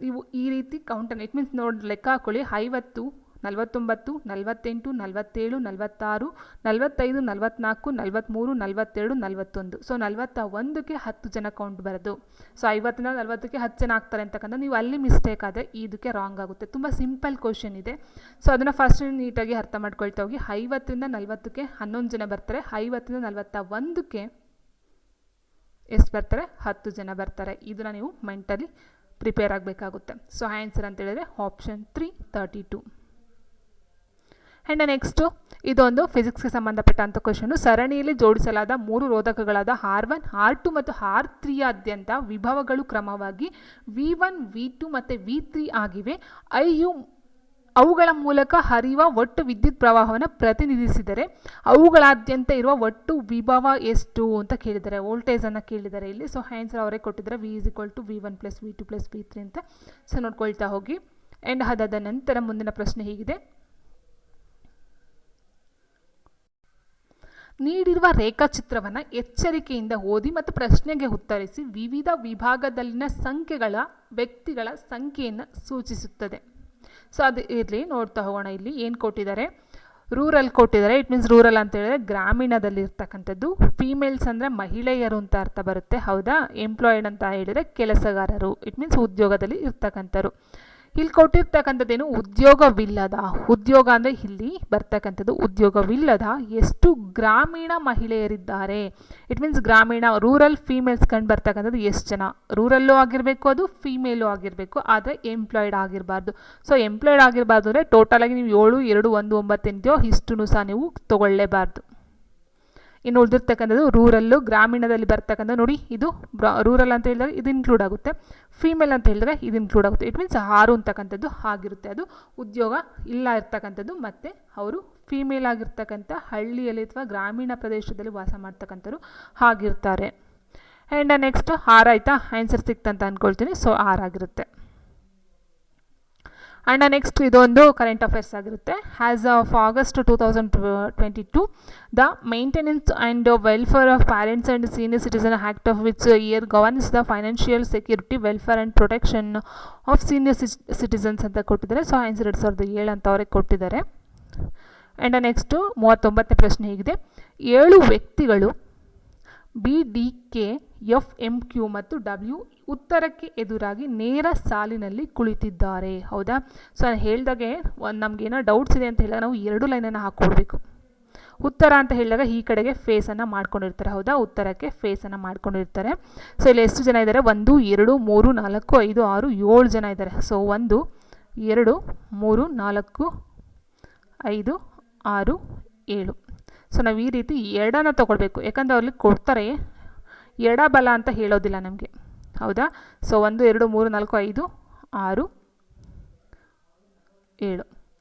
ನೀವು ಈ ರೀತಿ ಕೌಂಟನ್ನು ಇಟ್ ಮೀನ್ಸ್ ನೋಡಿ ಲೆಕ್ಕ ಹಾಕ್ಕೊಳ್ಳಿ. 50, 49, 48, 47, 46, 45, 44, 43, 42, 41. ಸೊ 41ಕ್ಕೆ 10 ಜನ ಕೌಂಟ್ ಬರೋದು. ಸೊ 50ರಿಂದ 40ಕ್ಕೆ 10 ಜನ ಆಗ್ತಾರೆ ಅಂತಕ್ಕಂಥ ನೀವು ಅಲ್ಲಿ ಮಿಸ್ಟೇಕ್ ಆದರೆ ಇದಕ್ಕೆ ರಾಂಗ್ ಆಗುತ್ತೆ. ತುಂಬ ಸಿಂಪಲ್ ಕ್ವಶನ್ ಇದೆ. ಸೊ ಅದನ್ನು ಫಸ್ಟ್ ನೀಟಾಗಿ ಅರ್ಥ ಮಾಡ್ಕೊಳ್ತಾ ಹೋಗಿ. 50ರಿಂದ 40ಕ್ಕೆ 11 ಜನ ಬರ್ತಾರೆ. 50ರಿಂದ 41ಕ್ಕೆ ಎಷ್ಟು ಬರ್ತಾರೆ 10 ಜನ ಬರ್ತಾರೆ. ಇದನ್ನು ನೀವು ಮೆಂಟಲಿ ಪ್ರಿಪೇರ್ ಆಗಬೇಕಾಗುತ್ತೆ. ಸೊ ಆನ್ಸರ್ ಅಂತ ಹೇಳಿದ್ರೆ ಆಪ್ಷನ್ 3 32. ಆ್ಯಂಡ್ ನೆಕ್ಸ್ಟು ಇದೊಂದು ಫಿಸಿಕ್ಸ್ಗೆ ಸಂಬಂಧಪಟ್ಟಂಥ ಕ್ವಶನು. ಸರಣಿಯಲ್ಲಿ ಜೋಡಿಸಲಾದ 3 ರೋಧಕಗಳಾದ R1, R2 ಮತ್ತು R3ಯಾದ್ಯಂತ ವಿಭವಗಳು ಕ್ರಮವಾಗಿ V1, V2 ಮತ್ತು V3 ಆಗಿವೆ. ಅವುಗಳ ಮೂಲಕ ಹರಿಯುವ ಒಟ್ಟು ವಿದ್ಯುತ್ ಪ್ರವಾಹವನ್ನು ಪ್ರತಿನಿಧಿಸಿದರೆ ಅವುಗಳಾದ್ಯಂತ ಇರುವ ಒಟ್ಟು ವಿಭವ ಎಷ್ಟು ಅಂತ ಕೇಳಿದ್ದಾರೆ. ವೋಲ್ಟೇಜನ್ನು ಕೇಳಿದ್ದಾರೆ ಇಲ್ಲಿ. ಸೊ ಆನ್ಸರ್ ಅವರೇ ಕೊಟ್ಟಿದ್ದಾರೆ V = V1 + V2 + V3 ಅಂತ. ಸೊ ನೋಡ್ಕೊಳ್ತಾ ಹೋಗಿ. ಆ್ಯಂಡ್ ಅದಾದ ನಂತರ ಮುಂದಿನ ಪ್ರಶ್ನೆ ಹೀಗಿದೆ. ನೀಡಿರುವ ರೇಖಾಚಿತ್ರವನ್ನು ಎಚ್ಚರಿಕೆಯಿಂದ ಓದಿ ಮತ್ತು ಪ್ರಶ್ನೆಗೆ ಉತ್ತರಿಸಿ. ವಿವಿಧ ವಿಭಾಗದಲ್ಲಿನ ಸಂಖ್ಯೆಗಳ ವ್ಯಕ್ತಿಗಳ ಸಂಖ್ಯೆಯನ್ನು ಸೂಚಿಸುತ್ತದೆ. ಸೊ ಅದು ಇರಲಿ, ನೋಡ್ತಾ ಹೋಗೋಣ. ಇಲ್ಲಿ ಏನು ಕೊಟ್ಟಿದ್ದಾರೆ, ರೂರಲ್ ಕೊಟ್ಟಿದ್ದಾರೆ. ಇಟ್ ಮೀನ್ಸ್ ರೂರಲ್ ಅಂತ ಹೇಳಿದ್ರೆ ಗ್ರಾಮೀಣದಲ್ಲಿ ಇರ್ತಕ್ಕಂಥದ್ದು. ಫೀಮೇಲ್ಸ್ ಅಂದರೆ ಮಹಿಳೆಯರು ಅಂತ ಅರ್ಥ ಬರುತ್ತೆ, ಹೌದಾ. ಎಂಪ್ಲಾಯ್ಡ್ ಅಂತ ಹೇಳಿದರೆ ಕೆಲಸಗಾರರು, ಇಟ್ ಮೀನ್ಸ್ ಉದ್ಯೋಗದಲ್ಲಿ ಇರ್ತಕ್ಕಂಥವ್ರು. ಇಲ್ಲಿ ಕೊಟ್ಟಿರ್ತಕ್ಕಂಥದ್ದೇನು ಉದ್ಯೋಗವಿಲ್ಲದ, ಉದ್ಯೋಗ ಅಂದರೆ ಇಲ್ಲಿ ಬರ್ತಕ್ಕಂಥದ್ದು ಉದ್ಯೋಗವಿಲ್ಲದ ಎಷ್ಟು ಗ್ರಾಮೀಣ ಮಹಿಳೆಯರಿದ್ದಾರೆ. ಇಟ್ ಮೀನ್ಸ್ ಗ್ರಾಮೀಣ ರೂರಲ್ ಫೀಮೇಲ್ಸ್ ಕಂಡು ಬರ್ತಕ್ಕಂಥದ್ದು ಎಷ್ಟು ಜನ. ರೂರಲ್ಲೂ ಆಗಿರಬೇಕು, ಅದು ಫೀಮೇಲೂ ಆಗಿರಬೇಕು, ಆದರೆ ಎಂಪ್ಲಾಯ್ಡ್ ಆಗಿರಬಾರ್ದು. ಸೊ ಎಂಪ್ಲಾಯ್ಡ್ ಆಗಿರಬಾರ್ದು ಅಂದರೆ ಟೋಟಲಾಗಿ ನೀವು 7, 2, 1, 9 ಎಂದೆಯೋ ಇಷ್ಟೂ ಸಹ ನೀವು ತೊಗೊಳ್ಳೇಬಾರ್ದು. ಇನ್ನು ಉಳಿದಿರ್ತಕ್ಕಂಥದ್ದು ರೂರಲ್ಲು, ಗ್ರಾಮೀಣದಲ್ಲಿ ಬರ್ತಕ್ಕಂಥ ನೋಡಿ ಇದು ರೂರಲ್ ಅಂತ ಹೇಳಿದಾಗ ಇದು ಇನ್ಕ್ಲೂಡ್ ಆಗುತ್ತೆ, ಫೀಮೇಲ್ ಅಂತ ಹೇಳಿದ್ರೆ ಇದು ಇನ್ಕ್ಲೂಡ್ ಆಗುತ್ತೆ. ಇಟ್ ಮೀನ್ಸ್ 6 ಅಂತಕ್ಕಂಥದ್ದು ಆಗಿರುತ್ತೆ. ಅದು ಉದ್ಯೋಗ ಇಲ್ಲ ಇರ್ತಕ್ಕಂಥದ್ದು ಮತ್ತು ಅವರು ಫೀಮೇಲ್ ಆಗಿರ್ತಕ್ಕಂಥ ಹಳ್ಳಿಯಲ್ಲಿ ಅಥವಾ ಗ್ರಾಮೀಣ ಪ್ರದೇಶದಲ್ಲಿ ವಾಸ ಮಾಡ್ತಕ್ಕಂಥವ್ರು ಆಗಿರ್ತಾರೆ. ಆ್ಯಂಡ್ ನೆಕ್ಸ್ಟ್ 6 ಆಯಿತಾ, ಆನ್ಸರ್ ಸಿಕ್ತಂತ ಅಂದ್ಕೊಳ್ತೀನಿ. ಸೊ 6 ಆಗಿರುತ್ತೆ. ಆ್ಯಂಡ್ ನೆಕ್ಸ್ಟ್ ಇದೊಂದು ಕರೆಂಟ್ ಅಫೇರ್ಸ್ ಆಗಿರುತ್ತೆ. As of August 2022 the maintenance and welfare of parents and senior citizen act of which year governs the financial security welfare and protection of senior citizens ಅಂತ ಕೊಟ್ಟಿದ್ದಾರೆ. So answer 2007 ಅಂತ ಅವ್ರಿಗೆ ಕೊಟ್ಟಿದ್ದಾರೆ. And next 39ನೇ ಪ್ರಶ್ನೆ ಹೀಗಿದೆ. 7 ವ್ಯಕ್ತಿಗಳು BDK, FMQ ಮತ್ತು W ಉತ್ತರಕ್ಕೆ ಎದುರಾಗಿ ನೇರ ಸಾಲಿನಲ್ಲಿ ಕುಳಿತಿದ್ದಾರೆ. ಹೌದಾ? ಸೊ ನಾನು ಹೇಳಿದಾಗೆ ನಮಗೇನೋ ಡೌಟ್ಸ್ ಇದೆ ಅಂತ ಹೇಳಿದಾಗ ನಾವು 2 ಲೈನನ್ನು ಹಾಕ್ಕೊಡ್ಬೇಕು. ಉತ್ತರ ಅಂತ ಹೇಳಿದಾಗ ಈ ಕಡೆಗೆ ಫೇಸನ್ನು ಮಾಡ್ಕೊಂಡಿರ್ತಾರೆ. ಹೌದಾ? ಉತ್ತರಕ್ಕೆ ಫೇಸನ್ನು ಮಾಡ್ಕೊಂಡಿರ್ತಾರೆ. ಸೊ ಇಲ್ಲಿ ಎಷ್ಟು ಜನ ಇದ್ದಾರೆ? 1 2 3 4 5 6 7 ಜನ ಇದ್ದಾರೆ. ಸೊ 1 2 3 4 5 6 7. ಸೊ ನಾವು ಈ ರೀತಿ ಎಡನ ತೊಗೊಳ್ಬೇಕು. ಯಾಕಂದರೆ ಅವ್ರಲ್ಲಿ ಕೊಡ್ತಾರೆ ಎಡ ಬಲ ಅಂತ ಹೇಳೋದಿಲ್ಲ ನಮಗೆ. ಹೌದಾ? ಸೊ 1 2 3 4 5 6 7.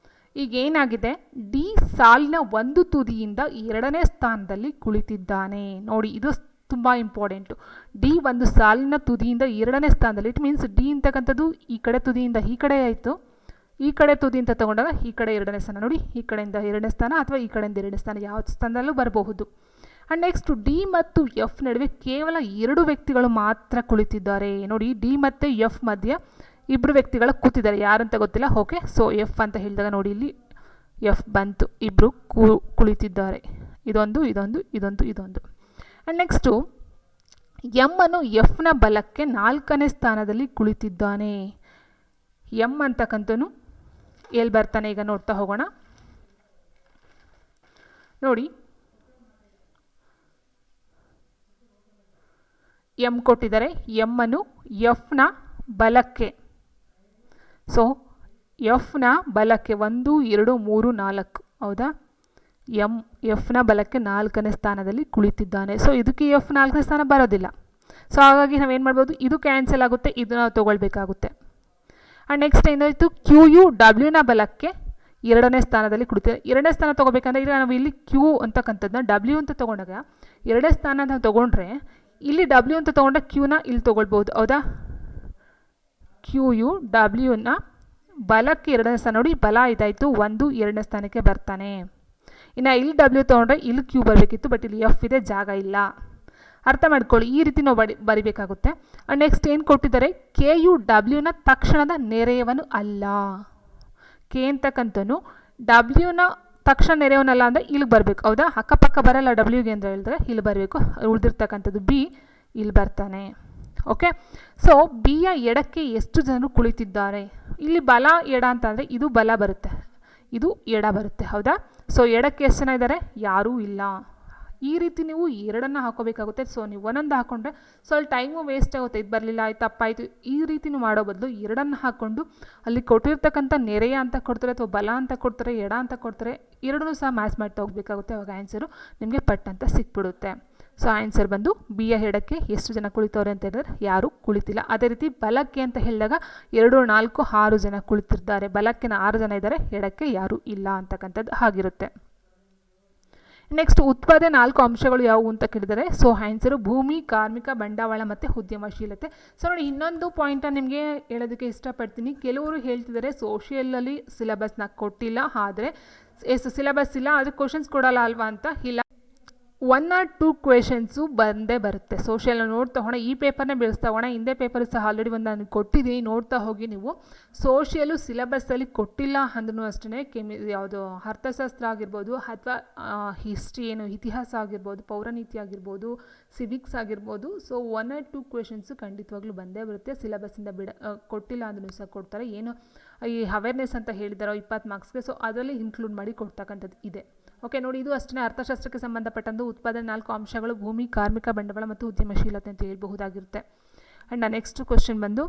ಈಗ ಏನಾಗಿದೆ, ಡಿ ಸಾಲಿನ ಒಂದು ತುದಿಯಿಂದ 2ನೇ ಸ್ಥಾನದಲ್ಲಿ ಕುಳಿತಿದ್ದಾನೆ. ನೋಡಿ, ಇದು ತುಂಬ ಇಂಪಾರ್ಟೆಂಟು. ಡಿ ಒಂದು ಸಾಲಿನ ತುದಿಯಿಂದ 2ನೇ ಸ್ಥಾನದಲ್ಲಿ. ಇಟ್ ಮೀನ್ಸ್ ಡಿ ಅಂತಕ್ಕಂಥದ್ದು ಈ ಕಡೆ ತುದಿಯಿಂದ ಈ ಕಡೆ ಆಯಿತು, ಈ ಕಡೆ ತುದಿ ಅಂತ ತೊಗೊಂಡಾಗ ಈ ಕಡೆ 2ನೇ ಸ್ಥಾನ. ನೋಡಿ, ಈ ಕಡೆಯಿಂದ 2ನೇ ಸ್ಥಾನ ಅಥವಾ ಈ ಕಡೆಯಿಂದ 2ನೇ ಸ್ಥಾನ, ಯಾವ ಸ್ಥಾನದಲ್ಲೂ ಬರಬಹುದು. ಆ್ಯಂಡ್ ನೆಕ್ಸ್ಟ್ ಡಿ ಮತ್ತು ಎಫ್ ನಡುವೆ ಕೇವಲ 2 ವ್ಯಕ್ತಿಗಳು ಮಾತ್ರ ಕುಳಿತಿದ್ದಾರೆ. ನೋಡಿ, ಡಿ ಮತ್ತು ಎಫ್ ಮಧ್ಯೆ 2 ವ್ಯಕ್ತಿಗಳು ಕೂತಿದ್ದಾರೆ. ಯಾರಂತ ಗೊತ್ತಿಲ್ಲ. ಓಕೆ, ಸೊ ಎಫ್ ಅಂತ ಹೇಳಿದಾಗ ನೋಡಿ ಇಲ್ಲಿ ಎಫ್ ಬಂತು, 2 ಕುಳಿತಿದ್ದಾರೆ. ಇದೊಂದು. ಆ್ಯಂಡ್ ನೆಕ್ಸ್ಟು ಎಮ್ ಅನ್ನು ಎಫ್ನ ಬಲಕ್ಕೆ 4ನೇ ಸ್ಥಾನದಲ್ಲಿ ಕುಳಿತಿದ್ದಾನೆ. ಎಮ್ ಅಂತಕ್ಕಂಥನು ಎಲ್ಲಿ ಬರ್ತಾನೆ ಈಗ ನೋಡ್ತಾ ಹೋಗೋಣ. ನೋಡಿ, ಎಮ್ ಕೊಟ್ಟಿದ್ದಾರೆ. ಎಮ್ ಅನ್ನು ಎಫ್ನ ಬಲಕ್ಕೆ, ಸೊ ಎಫ್ನ ಬಲಕ್ಕೆ 1 2 3 4. ಹೌದಾ? ಎಫ್ನ ಬಲಕ್ಕೆ 4ನೇ ಸ್ಥಾನದಲ್ಲಿ ಕುಳಿತಿದ್ದಾನೆ. ಸೊ ಇದಕ್ಕೆ ಎಫ್ 4ನೇ ಸ್ಥಾನ ಬರೋದಿಲ್ಲ. ಸೊ ಹಾಗಾಗಿ ನಾವೇನು ಮಾಡ್ಬೋದು, ಇದು ಕ್ಯಾನ್ಸಲ್ ಆಗುತ್ತೆ, ಇದು ನಾವು ತೊಗೊಳ್ಬೇಕಾಗುತ್ತೆ. ಆ್ಯಂಡ್ ನೆಕ್ಸ್ಟ್ ಏನಾಯಿತು, ಕ್ಯೂ ಯು ಡಬ್ಲ್ಯೂನ ಬಲಕ್ಕೆ 2ನೇ ಸ್ಥಾನದಲ್ಲಿ ಕುಳಿತಿದೆ. 2ನೇ ಸ್ಥಾನ ತೊಗೋಬೇಕಂದ್ರೆ ಈಗ ನಾವು ಇಲ್ಲಿ ಕ್ಯೂ ಅಂತಕ್ಕಂಥದ್ದನ್ನ ಡಬ್ಲ್ಯೂ ಅಂತ ತೊಗೊಂಡಾಗ 2ನೇ ಸ್ಥಾನ ನಾವು ತೊಗೊಂಡ್ರೆ ಇಲ್ಲಿ ಡಬ್ಲ್ಯೂ ಅಂತ ತೊಗೊಂಡ್ರೆ ಕ್ಯೂನ ಇಲ್ಲಿ ತೊಗೊಳ್ಬೋದು. ಹೌದಾ? ಕ್ಯೂ ಯು ಡಬ್ಲ್ಯೂನ ಬಲಕ್ಕೆ 2ನೇ ಸ್ಥಾನ. ನೋಡಿ, ಬಲ ಇದಾಯಿತು, 1 2ನೇ ಸ್ಥಾನಕ್ಕೆ ಬರ್ತಾನೆ. ಇನ್ನು ಇಲ್ಲಿ ಡಬ್ಲ್ಯೂ ತೊಗೊಂಡ್ರೆ ಇಲ್ಲಿ ಕ್ಯೂ ಬರಬೇಕಿತ್ತು, ಬಟ್ ಇಲ್ಲಿ ಎಫ್ ಇದೆ, ಜಾಗ ಇಲ್ಲ. ಅರ್ಥ ಮಾಡ್ಕೊಳ್ಳಿ, ಈ ರೀತಿ ನಾವು ಬರಿಬೇಕಾಗುತ್ತೆ. ಆ್ಯಂಡ್ ನೆಕ್ಸ್ಟ್ ಏನು ಕೊಟ್ಟಿದ್ದಾರೆ, ಕೆ ಯು ಡಬ್ಲ್ಯೂನ ತಕ್ಷಣದ ನೆರೆಯವನು ಅಲ್ಲ. ಕೆ ಅಂತಕ್ಕಂಥನು ಡಬ್ಲ್ಯೂನ ತಕ್ಷಣ ನೆರೆಯವನಲ್ಲ ಅಂದರೆ ಇಲ್ಲಿಗೆ ಬರಬೇಕು. ಹೌದಾ? ಅಕ್ಕಪಕ್ಕ ಬರಲ್ಲ ಡಬ್ಲ್ಯೂಗೆ ಅಂತ ಹೇಳಿದ್ರೆ ಇಲ್ಲಿ ಬರಬೇಕು. ಉಳಿದಿರ್ತಕ್ಕಂಥದ್ದು ಬಿ ಇಲ್ಲಿ ಬರ್ತಾನೆ. ಓಕೆ, ಸೊ ಬಿಯ ಎಡಕ್ಕೆ ಎಷ್ಟು ಜನರು ಕುಳಿತಿದ್ದಾರೆ? ಇಲ್ಲಿ ಬಲ ಎಡ ಅಂತ ಅಂದರೆ ಇದು ಬಲ ಬರುತ್ತೆ, ಇದು ಎಡ ಬರುತ್ತೆ. ಹೌದಾ? ಸೊ ಎಡಕ್ಕೆ ಎಷ್ಟು ಜನ ಇದ್ದಾರೆ? ಯಾರೂ ಇಲ್ಲ. ಈ ರೀತಿ ನೀವು 2 ಹಾಕೋಬೇಕಾಗುತ್ತೆ. ಸೊ ನೀವು 1 ಹಾಕ್ಕೊಂಡ್ರೆ ಸ್ವಲ್ಪ ಟೈಮು ವೇಸ್ಟ್ ಆಗುತ್ತೆ. ಇದು ಬರಲಿಲ್ಲ, ಆಯ್ತು, ತಪ್ಪಾಯಿತು, ಈ ರೀತಿ ಮಾಡೋ ಬದಲು 2 ಹಾಕ್ಕೊಂಡು ಅಲ್ಲಿ ಕೊಟ್ಟಿರ್ತಕ್ಕಂಥ ನೆರೆಯ ಅಂತ ಕೊಡ್ತಾರೆ ಅಥವಾ ಬಲ ಅಂತ ಕೊಡ್ತಾರೆ, ಎಡ ಅಂತ ಕೊಡ್ತಾರೆ, 2 ಸಹ ಮ್ಯಾಚ್ ಮಾಡ್ತಾ ಹೋಗಬೇಕಾಗುತ್ತೆ. ಅವಾಗ ಆನ್ಸರು ನಿಮಗೆ ಪಟ್ ಅಂತ ಸಿಕ್ಬಿಡುತ್ತೆ. ಸೊ ಆನ್ಸರ್ ಬಂದು ಬಿಯ ಎಡಕ್ಕೆ ಎಷ್ಟು ಜನ ಕುಳಿತವ್ರೆ ಅಂತ ಹೇಳಿದ್ರೆ ಯಾರೂ ಕುಳಿತಿಲ್ಲ. ಅದೇ ರೀತಿ ಬಲಕ್ಕೆ ಅಂತ ಹೇಳಿದಾಗ 2 4 6 ಜನ ಕುಳಿತಿರ್ತಾರೆ. ಬಲಕ್ಕೆ 6 ಜನ ಇದ್ದಾರೆ, ಎಡಕ್ಕೆ ಯಾರೂ ಇಲ್ಲ ಅಂತಕ್ಕಂಥದ್ದು ಆಗಿರುತ್ತೆ. ನೆಕ್ಸ್ಟ್ ಉತ್ಪಾದನೆ 4 ಅಂಶಗಳು ಯಾವುವು ಅಂತ ಕೇಳಿದರೆ, ಸೊ ಆನ್ಸರು ಭೂಮಿ, ಕಾರ್ಮಿಕ, ಬಂಡವಾಳ ಮತ್ತು ಉದ್ಯಮಶೀಲತೆ. ಸೊ ನೋಡಿ, ಇನ್ನೊಂದು ಪಾಯಿಂಟನ್ನು ನಿಮಗೆ ಹೇಳೋದಕ್ಕೆ ಇಷ್ಟಪಡ್ತೀನಿ. ಕೆಲವರು ಹೇಳ್ತಿದ್ದಾರೆ ಸೋಷಿಯಲಲ್ಲಿ ಸಿಲೆಬಸ್ನ ಕೊಟ್ಟಿಲ್ಲ, ಆದರೆ ಸಿಲೆಬಸ್ ಇಲ್ಲ, ಆದರೆ ಕ್ವಶನ್ಸ್ ಕೊಡಲ್ಲ ಅಲ್ವಾ ಅಂತ. ಇಲ್ಲ, 1 or 2 ಕ್ವೆಶನ್ಸು ಬಂದೇ ಬರುತ್ತೆ. ಸೋಷಿಯಲ್ ನೋಡ್ತಾ ಹೋಗೋಣ, ಈ ಪೇಪರ್ನೇ ಬೆಳೆಸ್ತಾ ಹೋಗೋಣ. ಹಿಂದೆ ಪೇಪರ್ ಸಹ ಆಲ್ರೆಡಿ ಒಂದು ನಾನು ಕೊಟ್ಟಿದ್ದೀನಿ, ನೋಡ್ತಾ ಹೋಗಿ ನೀವು. ಸೋಷಿಯಲು ಸಿಲೆಬಸ್ಸಲ್ಲಿ ಕೊಟ್ಟಿಲ್ಲ ಅಂದ್ರೂ ಅಷ್ಟೇ, ಯಾವುದು ಅರ್ಥಶಾಸ್ತ್ರ ಆಗಿರ್ಬೋದು ಅಥವಾ ಹಿಸ್ಟ್ರಿ ಏನು ಇತಿಹಾಸ ಆಗಿರ್ಬೋದು, ಪೌರನೀತಿ ಆಗಿರ್ಬೋದು, ಸಿವಿಕ್ಸ್ ಆಗಿರ್ಬೋದು. ಸೊ 1 or 2 ಕ್ವೆಶನ್ಸು ಖಂಡಿತವಾಗ್ಲೂ ಬಂದೇ ಬರುತ್ತೆ. ಸಿಲೆಬಸ್ಸಿಂದ ಕೊಟ್ಟಿಲ್ಲ ಅಂದ್ರೂ ಸಹ ಕೊಡ್ತಾರೆ. ಏನು ಈ ಅವೇರ್ನೆಸ್ ಅಂತ ಹೇಳಿದಾರೋ 20 ಮಾರ್ಕ್ಸ್ಗೆ, ಸೊ ಅದರಲ್ಲಿ ಇನ್ಕ್ಲೂಡ್ ಮಾಡಿ ಕೊಡ್ತಕ್ಕಂಥದ್ದು ಇದೆ. ಓಕೆ, ನೋಡಿ, ಇದು ಅಷ್ಟೇ ಅರ್ಥಶಾಸ್ತ್ರಕ್ಕೆ ಸಂಬಂಧಪಟ್ಟಂದು ಉತ್ಪಾದನೆ 4 ಅಂಶಗಳು ಭೂಮಿ, ಕಾರ್ಮಿಕ, ಬಂಡವಾಳ ಮತ್ತು ಉದ್ಯಮಶೀಲತೆ ಅಂತ ಹೇಳ್ಬಹುದಾಗಿರುತ್ತೆ. ಆ್ಯಂಡ್ ನೆಕ್ಸ್ಟ್ ಕ್ವಶನ್ ಬಂದು,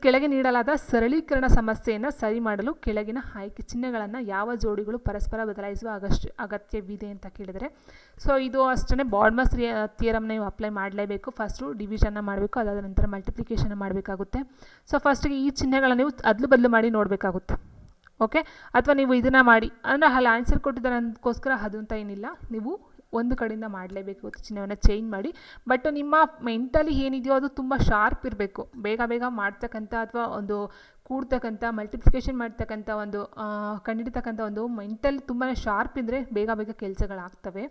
ಕೆಳಗೆ ನೀಡಲಾದ ಸರಳೀಕರಣ ಸಮಸ್ಯೆಯನ್ನು ಸರಿ ಮಾಡಲು ಕೆಳಗಿನ ಆಯ್ಕೆ ಚಿಹ್ನೆಗಳನ್ನು ಯಾವ ಜೋಡಿಗಳು ಪರಸ್ಪರ ಬದಲಾಯಿಸುವ ಅಗತ್ಯವಿದೆ ಅಂತ ಕೇಳಿದರೆ, ಸೊ ಇದು ಅಷ್ಟೇ ಬಾಡ್ಮಸ್ ಥಿಯರಮ್ನ ನೀವು ಅಪ್ಲೈ ಮಾಡಲೇಬೇಕು. ಫಸ್ಟು ಡಿವಿಷನ್ನ ಮಾಡಬೇಕು, ಅದಾದ ನಂತರ ಮಲ್ಟಿಪ್ಲಿಕೇಶನ್ ಮಾಡಬೇಕಾಗುತ್ತೆ. ಸೊ ಫಸ್ಟಿಗೆ ಈ ಚಿಹ್ನೆಗಳನ್ನು ನೀವು ಅದಲು ಬದಲು ಮಾಡಿ ನೋಡಬೇಕಾಗುತ್ತೆ. ಓಕೆ. ಅಥವಾ ನೀವು ಇದನ್ನು ಮಾಡಿ ಅಂದರೆ ಅಲ್ಲಿ ಆನ್ಸರ್ ಕೊಟ್ಟಿದ್ದಾರೆ ಅದಕ್ಕೋಸ್ಕರ ಅದು ಅಂತ ಏನಿಲ್ಲ, ನೀವು ಒಂದು ಕಡೆಯಿಂದ ಮಾಡಲೇಬೇಕು, ಚಿಹ್ನೆಯನ್ನು ಚೇಂಜ್ ಮಾಡಿ. ಬಟ್ ನಿಮ್ಮ ಮೆಂಟಲಿ ಏನಿದೆಯೋ ಅದು ತುಂಬ ಶಾರ್ಪ್ ಇರಬೇಕು. ಬೇಗ ಬೇಗ ಮಾಡ್ತಕ್ಕಂಥ ಅಥವಾ ಒಂದು ಕೂಡ್ತಕ್ಕಂಥ ಮಲ್ಟಿಪ್ಲಿಕೇಶನ್ ಮಾಡ್ತಕ್ಕಂಥ ಒಂದು ಕಂಡುಹಿಡಿತಕ್ಕಂಥ ಒಂದು ಮೆಂಟಲ್ ತುಂಬಾ ಶಾರ್ಪ್ ಇದ್ದರೆ ಬೇಗ ಬೇಗ ಕೆಲಸಗಳಾಗ್ತವೆ.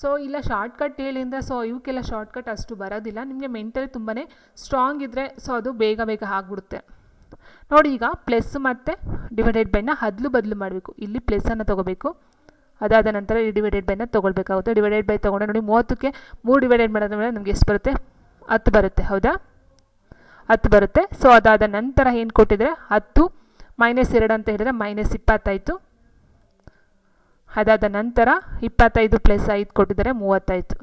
ಸೊ ಇಲ್ಲ ಶಾರ್ಟ್ಕಟ್ ಹೇಳಿಂದ ಸೊ ಇವಕ್ಕೆಲ್ಲ ಶಾರ್ಟ್ಕಟ್ ಅಷ್ಟು ಬರೋದಿಲ್ಲ. ನಿಮಗೆ ಮೆಂಟಲಿ ತುಂಬಾ ಸ್ಟ್ರಾಂಗ್ ಇದ್ದರೆ ಸೊ ಅದು ಬೇಗ ಬೇಗ ಆಗಿಬಿಡುತ್ತೆ. ನೋಡಿ, ಈಗ ಪ್ಲಸ್ ಮತ್ತು ಡಿವೈಡೆಡ್ ಬೈನ ಬದಲು ಮಾಡಬೇಕು. ಇಲ್ಲಿ ಪ್ಲಸ್ಸನ್ನು ತೊಗೋಬೇಕು, ಅದಾದ ನಂತರ ಈ ಡಿವೈಡೆಡ್ ಬೈನ ತೊಗೊಳ್ಬೇಕಾಗುತ್ತೆ. ಡಿವೈಡೆಡ್ ಬೈ ತೊಗೊಂಡ್ರೆ ನೋಡಿ 30ಕ್ಕೆ 3 ಡಿವೈಡೆಡ್ ಮಾಡೋದ್ರ ಮೇಲೆ ನಮಗೆ ಎಷ್ಟು ಬರುತ್ತೆ? 10 ಬರುತ್ತೆ. ಹೌದಾ? 10 ಬರುತ್ತೆ. ಸೊ ಅದಾದ ನಂತರ ಏನು ಕೊಟ್ಟಿದ್ರೆ 10 -2 ಅಂತ ಹೇಳಿದರೆ -20 ಆಯಿತು. ಅದಾದ ನಂತರ 25 + 5 ಕೊಟ್ಟಿದ್ದಾರೆ 30 ಆಯಿತು.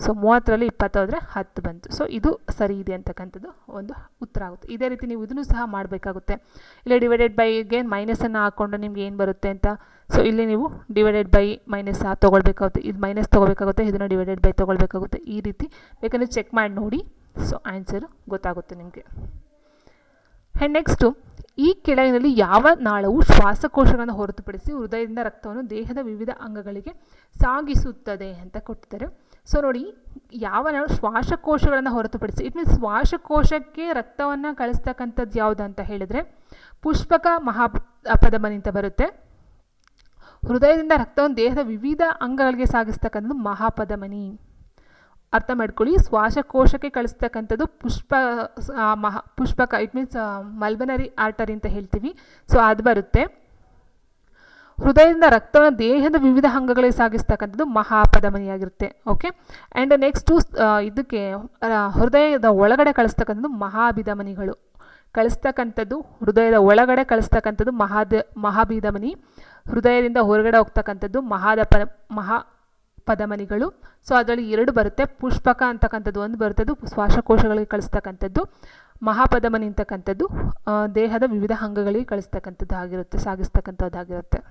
ಸೊ 30ರಲ್ಲಿ 20 ಹೋದರೆ 10 ಬಂತು. ಸೊ ಇದು ಸರಿ ಇದೆ ಅಂತಕ್ಕಂಥದ್ದು ಒಂದು ಉತ್ತರ ಆಗುತ್ತೆ. ಇದೇ ರೀತಿ ನೀವು ಇದನ್ನು ಸಹ ಮಾಡಬೇಕಾಗುತ್ತೆ. ಇಲ್ಲಿ ಡಿವೈಡೆಡ್ ಬೈಗೆ ಮೈನಸನ್ನು ಹಾಕ್ಕೊಂಡು ನಿಮ್ಗೆ ಏನು ಬರುತ್ತೆ ಅಂತ, ಸೊ ಇಲ್ಲಿ ನೀವು ಡಿವೈಡೆಡ್ ಬೈ ಮೈನಸ್ ತೊಗೊಳ್ಬೇಕಾಗುತ್ತೆ, ಇದು ಮೈನಸ್ ತೊಗೋಬೇಕಾಗುತ್ತೆ, ಇದನ್ನು ಡಿವೈಡೆಡ್ ಬೈ ತೊಗೊಳ್ಬೇಕಾಗುತ್ತೆ. ಈ ರೀತಿ ಬೇಕಂದರೆ ಚೆಕ್ ಮಾಡಿ ನೋಡಿ. ಸೊ ಆನ್ಸರು ಗೊತ್ತಾಗುತ್ತೆ ನಿಮಗೆ. ಆ್ಯಂಡ್ ನೆಕ್ಸ್ಟು, ಈ ಕೆಳಗಿನಲ್ಲಿ ಯಾವ ನಾಳವು ಶ್ವಾಸಕೋಶಗಳನ್ನು ಹೊರತುಪಡಿಸಿ ಹೃದಯದಿಂದ ರಕ್ತವನ್ನು ದೇಹದ ವಿವಿಧ ಅಂಗಗಳಿಗೆ ಸಾಗಿಸುತ್ತದೆ ಅಂತ ಕೊಟ್ಟಿದ್ದಾರೆ. ಸೊ ನೋಡಿ, ಯಾವ ನಾಳು ಶ್ವಾಸಕೋಶಗಳನ್ನು ಹೊರತುಪಡಿಸಿ, ಇಟ್ ಮೀನ್ಸ್ ಶ್ವಾಸಕೋಶಕ್ಕೆ ರಕ್ತವನ್ನು ಕಳಿಸ್ತಕ್ಕಂಥದ್ದು ಯಾವುದು ಅಂತ ಹೇಳಿದರೆ ಪುಷ್ಪಕ ಮಹಾಪಧಮನಿ ಅಂತ ಬರುತ್ತೆ. ಹೃದಯದಿಂದ ರಕ್ತವನ್ನು ದೇಹದ ವಿವಿಧ ಅಂಗಗಳಿಗೆ ಸಾಗಿಸ್ತಕ್ಕಂಥದ್ದು ಮಹಾಪಧಮನಿ. ಅರ್ಥ ಮಾಡ್ಕೊಳ್ಳಿ, ಶ್ವಾಸಕೋಶಕ್ಕೆ ಕಳಿಸ್ತಕ್ಕಂಥದ್ದು ಪುಷ್ಪಕ, ಇಟ್ ಮೀನ್ಸ್ ಮಲ್ಬನರಿ ಆರ್ಟರಿ ಅಂತ ಹೇಳ್ತೀವಿ. ಸೊ ಅದು ಬರುತ್ತೆ. ಹೃದಯದಿಂದ ರಕ್ತವನ್ನು ದೇಹದ ವಿವಿಧ ಅಂಗಗಳಿಗೆ ಸಾಗಿಸ್ತಕ್ಕಂಥದ್ದು ಮಹಾಪಧಮನಿಯಾಗಿರುತ್ತೆ. ಓಕೆ. ಆ್ಯಂಡ್ ನೆಕ್ಸ್ಟು ಇದಕ್ಕೆ ಹೃದಯದ ಒಳಗಡೆ ಕಳಿಸ್ತಕ್ಕಂಥದ್ದು ಮಹಾಭಿಧಮನಿಗಳು. ಕಳಿಸ್ತಕ್ಕಂಥದ್ದು ಹೃದಯದ ಒಳಗಡೆ ಕಳಿಸ್ತಕ್ಕಂಥದ್ದು ಮಹಾಭಿಧಮನಿ. ಹೃದಯದಿಂದ ಹೊರಗಡೆ ಹೋಗ್ತಕ್ಕಂಥದ್ದು ಮಹಾಪಧಮನಿಗಳು. ಸೊ ಅದರಲ್ಲಿ 2 ಬರುತ್ತೆ. ಪುಷ್ಪಕ ಅಂತಕ್ಕಂಥದ್ದು ಒಂದು ಬರುತ್ತೆ, ಅದು ಶ್ವಾಸಕೋಶಗಳಿಗೆ ಕಳಿಸ್ತಕ್ಕಂಥದ್ದು. ಮಹಾಪಧಮನಿ ಅಂತಕ್ಕಂಥದ್ದು ದೇಹದ ವಿವಿಧ ಅಂಗಗಳಿಗೆ ಕಳಿಸ್ತಕ್ಕಂಥದ್ದು ಆಗಿರುತ್ತೆ, ಸಾಗಿಸ್ತಕ್ಕಂಥದ್ದಾಗಿರುತ್ತೆ.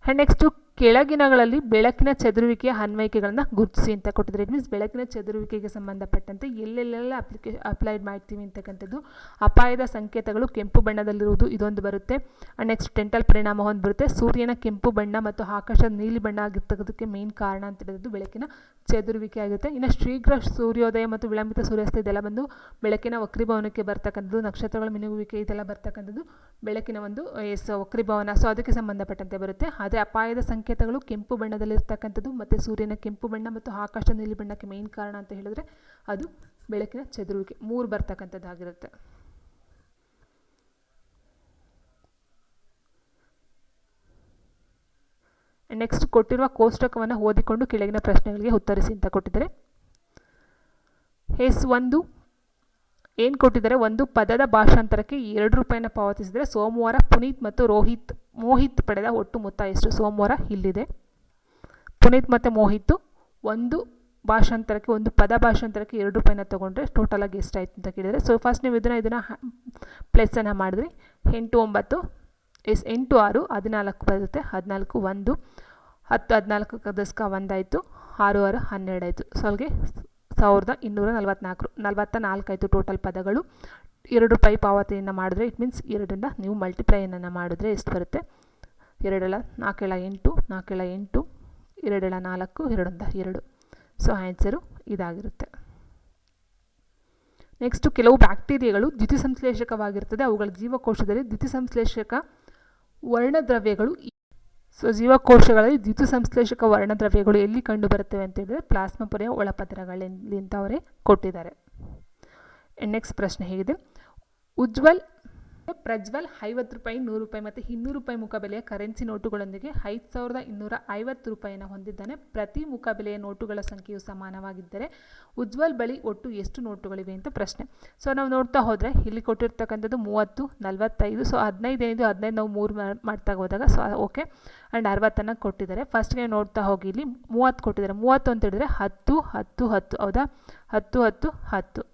ಆ್ಯಂಡ್ ನೆಕ್ಸ್ಟು, ಕೆಳಗಿನಗಳಲ್ಲಿ ಬೆಳಕಿನ ಚದುರುವಿಕೆಯ ಅನ್ವಯಿಕೆಗಳನ್ನು ಗುರುತಿಸಿ ಅಂತ ಕೊಟ್ಟಿದ್ದಾರೆ. ಇಟ್ ಮೀನ್ಸ್ ಬೆಳಕಿನ ಚದುರುವಿಕೆಗೆ ಸಂಬಂಧಪಟ್ಟಂತೆ ಎಲ್ಲೆಲ್ಲೆಲ್ಲ ಅಪ್ಲೈಡ್ ಮಾಡ್ತೀವಿ ಅಂತಕ್ಕಂಥದ್ದು. ಅಪಾಯದ ಸಂಕೇತಗಳು ಕೆಂಪು ಬಣ್ಣದಲ್ಲಿರುವುದು ಇದೊಂದು ಬರುತ್ತೆ. ಆ್ಯಂಡ್ ನೆಕ್ಸ್ಟ್ ಟೆಂಟಲ್ ಪರಿಣಾಮ ಒಂದು ಬರುತ್ತೆ. ಸೂರ್ಯನ ಕೆಂಪು ಬಣ್ಣ ಮತ್ತು ಆಕಾಶದ ನೀಲಿ ಬಣ್ಣ ಆಗಿರ್ತಕ್ಕಂಥದ್ದಕ್ಕೆ ಮೇನ್ ಕಾರಣ ಅಂತ ಹೇಳಿದ್ದು ಬೆಳಕಿನ ಚದುರುವಿಕೆ ಆಗುತ್ತೆ. ಇನ್ನು ಶೀಘ್ರ ಸೂರ್ಯೋದಯ ಮತ್ತು ವಿಳಂಬಿತ ಸೂರ್ಯಾಸ್ತ ಇದೆಲ್ಲ ಬಂದು ಬೆಳಕಿನ ವಕ್ರೀಭವನಕ್ಕೆ ಬರ್ತಕ್ಕಂಥದ್ದು. ನಕ್ಷತ್ರಗಳ ಮಿನುಗುವಿಕೆ ಇದೆಲ್ಲ ಬರ್ತಕ್ಕಂಥದ್ದು ಬೆಳಕಿನ ಒಂದು ವಕ್ರೀಭವನ, ಸೊ ಅದಕ್ಕೆ ಸಂಬಂಧಪಟ್ಟಂತೆ ಬರುತ್ತೆ. ಆದರೆ ಅಪಾಯದ ಸಂಕೇತಗಳು ಕೆಂಪು ಬಣ್ಣದಲ್ಲಿರ್ತಕ್ಕಂಥದ್ದು ಮತ್ತು ಸೂರ್ಯನ ಕೆಂಪು ಬಣ್ಣ ಮತ್ತು ಆಕಾಶ ನೀಲಿ ಬಣ್ಣಕ್ಕೆ ಮೇನ್ ಕಾರಣ ಅಂತ ಹೇಳಿದ್ರೆ ಅದು ಬೆಳಕಿನ ಚದುರುವಿಕೆ 3 ಬರ್ತಕ್ಕಂಥದ್ದಾಗಿರುತ್ತೆ. ನೆಕ್ಸ್ಟ್ ಕೊಟ್ಟಿರುವ ಕೋಷ್ಟಕವನ್ನು ಓದಿಕೊಂಡು ಕೆಳಗಿನ ಪ್ರಶ್ನೆಗಳಿಗೆ ಉತ್ತರಿಸಿ ಅಂತ ಕೊಟ್ಟಿದ್ದಾರೆ. S1 ಏನು ಕೊಟ್ಟಿದ್ದಾರೆ? ಒಂದು ಪದದ ಭಾಷಾಂತರಕ್ಕೆ 2 ರೂಪಾಯಿನ ಪಾವತಿಸಿದರೆ ಸೋಮವಾರ ಪುನೀತ್ ಮತ್ತು ಮೋಹಿತ್ ಪಡೆದ ಒಟ್ಟು ಮೊತ್ತ ಎಷ್ಟು? ಸೋಮವಾರ ಇಲ್ಲಿದೆ. ಪುನೀತ್ ಮತ್ತು ಮೋಹಿತ್ ಒಂದು ಭಾಷಾಂತರಕ್ಕೆ, ಒಂದು ಪದ ಭಾಷಾಂತರಕ್ಕೆ 2 ರೂಪಾಯಿನ ತೊಗೊಂಡ್ರೆ ಟೋಟಲಾಗಿ ಎಷ್ಟಾಯಿತು ಅಂತ ಕೇಳಿದರೆ, ಸೊ ಫಸ್ಟ್ ನೀವು ಇದನ್ನು ಪ್ಲಸ್ಸನ್ನು ಮಾಡಿದ್ರಿ. 8 9 8 6 14 ಬರುತ್ತೆ. 14 1 10 14 10 1 ಆಯಿತು. 6 6 12 ಆಯಿತು. ಸೊ ಅಲ್ಲಿಗೆ 1244 ಆಯಿತು ಟೋಟಲ್ ಪದಗಳು. 2 ರೂಪಾಯಿ ಪಾವತಿಯನ್ನು ಮಾಡಿದ್ರೆ ಇಟ್ ಮೀನ್ಸ್ 2ರಿಂದ ನೀವು ಮಲ್ಟಿಪ್ಲೈಯನ್ನು ಮಾಡಿದ್ರೆ ಎಷ್ಟು ಬರುತ್ತೆ? 2 4 8 4 8 2 4 2 2. ಸೊ ಆನ್ಸರು ಇದಾಗಿರುತ್ತೆ. ನೆಕ್ಸ್ಟು, ಕೆಲವು ಬ್ಯಾಕ್ಟೀರಿಯಾಗಳು ದ್ಯುತಿಸಂಶ್ಲೇಷಕವಾಗಿರ್ತದೆ. ಅವುಗಳ ಜೀವಕೋಶದಲ್ಲಿ ದ್ಯುತಿಸಂಶ್ಲೇಷಕ ವರ್ಣದ್ರವ್ಯಗಳು. ಸೊ ಜೀವಕೋಶಗಳಲ್ಲಿ ದ್ಯುತಿಸಂಶ್ಲೇಷಕ ವರ್ಣದ್ರವ್ಯಗಳು ಎಲ್ಲಿ ಕಂಡು ಬರುತ್ತವೆ ಅಂತ ಹೇಳಿದ್ರೆ ಪ್ಲಾಸ್ಮಾ ಪೊರೆಯ ಒಳಪದರಗಳಲ್ಲಿ ಅಂತ ಅವರೇ ಕೊಟ್ಟಿದ್ದಾರೆ. ನೆಕ್ಸ್ಟ್ ಪ್ರಶ್ನೆ ಹೇಗಿದೆ? ಪ್ರಜ್ವಲ್ 50 ರೂಪಾಯಿ 100 ರೂಪಾಯಿ ಮತ್ತು 200 ರೂಪಾಯಿ ಮುಖಬೆಲೆಯ ಕರೆನ್ಸಿ ನೋಟುಗಳೊಂದಿಗೆ 5250 ರೂಪಾಯಿಯನ್ನು ಹೊಂದಿದ್ದಾನೆ. ಪ್ರತಿ ಮುಖಬೆಲೆಯ ನೋಟುಗಳ ಸಂಖ್ಯೆಯು ಸಮಾನವಾಗಿದ್ದರೆ ಉಜ್ವಲ್ ಬಳಿ ಒಟ್ಟು ಎಷ್ಟು ನೋಟುಗಳಿವೆ ಅಂತ ಪ್ರಶ್ನೆ. ಸೊ ನಾವು ನೋಡ್ತಾ ಹೋದರೆ ಇಲ್ಲಿ ಕೊಟ್ಟಿರ್ತಕ್ಕಂಥದ್ದು 30 45. ಸೊ 15 ನಾವು 3 ಮಾಡ್ತಾ ಹೋದಾಗ ಸೊ ಓಕೆ. ಆ್ಯಂಡ್ 60 ಕೊಟ್ಟಿದ್ದಾರೆ. ಫಸ್ಟ್ಗೆ ನೋಡ್ತಾ ಹೋಗಿ ಇಲ್ಲಿ 30 ಕೊಟ್ಟಿದ್ದಾರೆ. 30 ಅಂತ ಹೇಳಿದ್ರೆ 10 10 10 ಹೌದಾ? 10 10 10.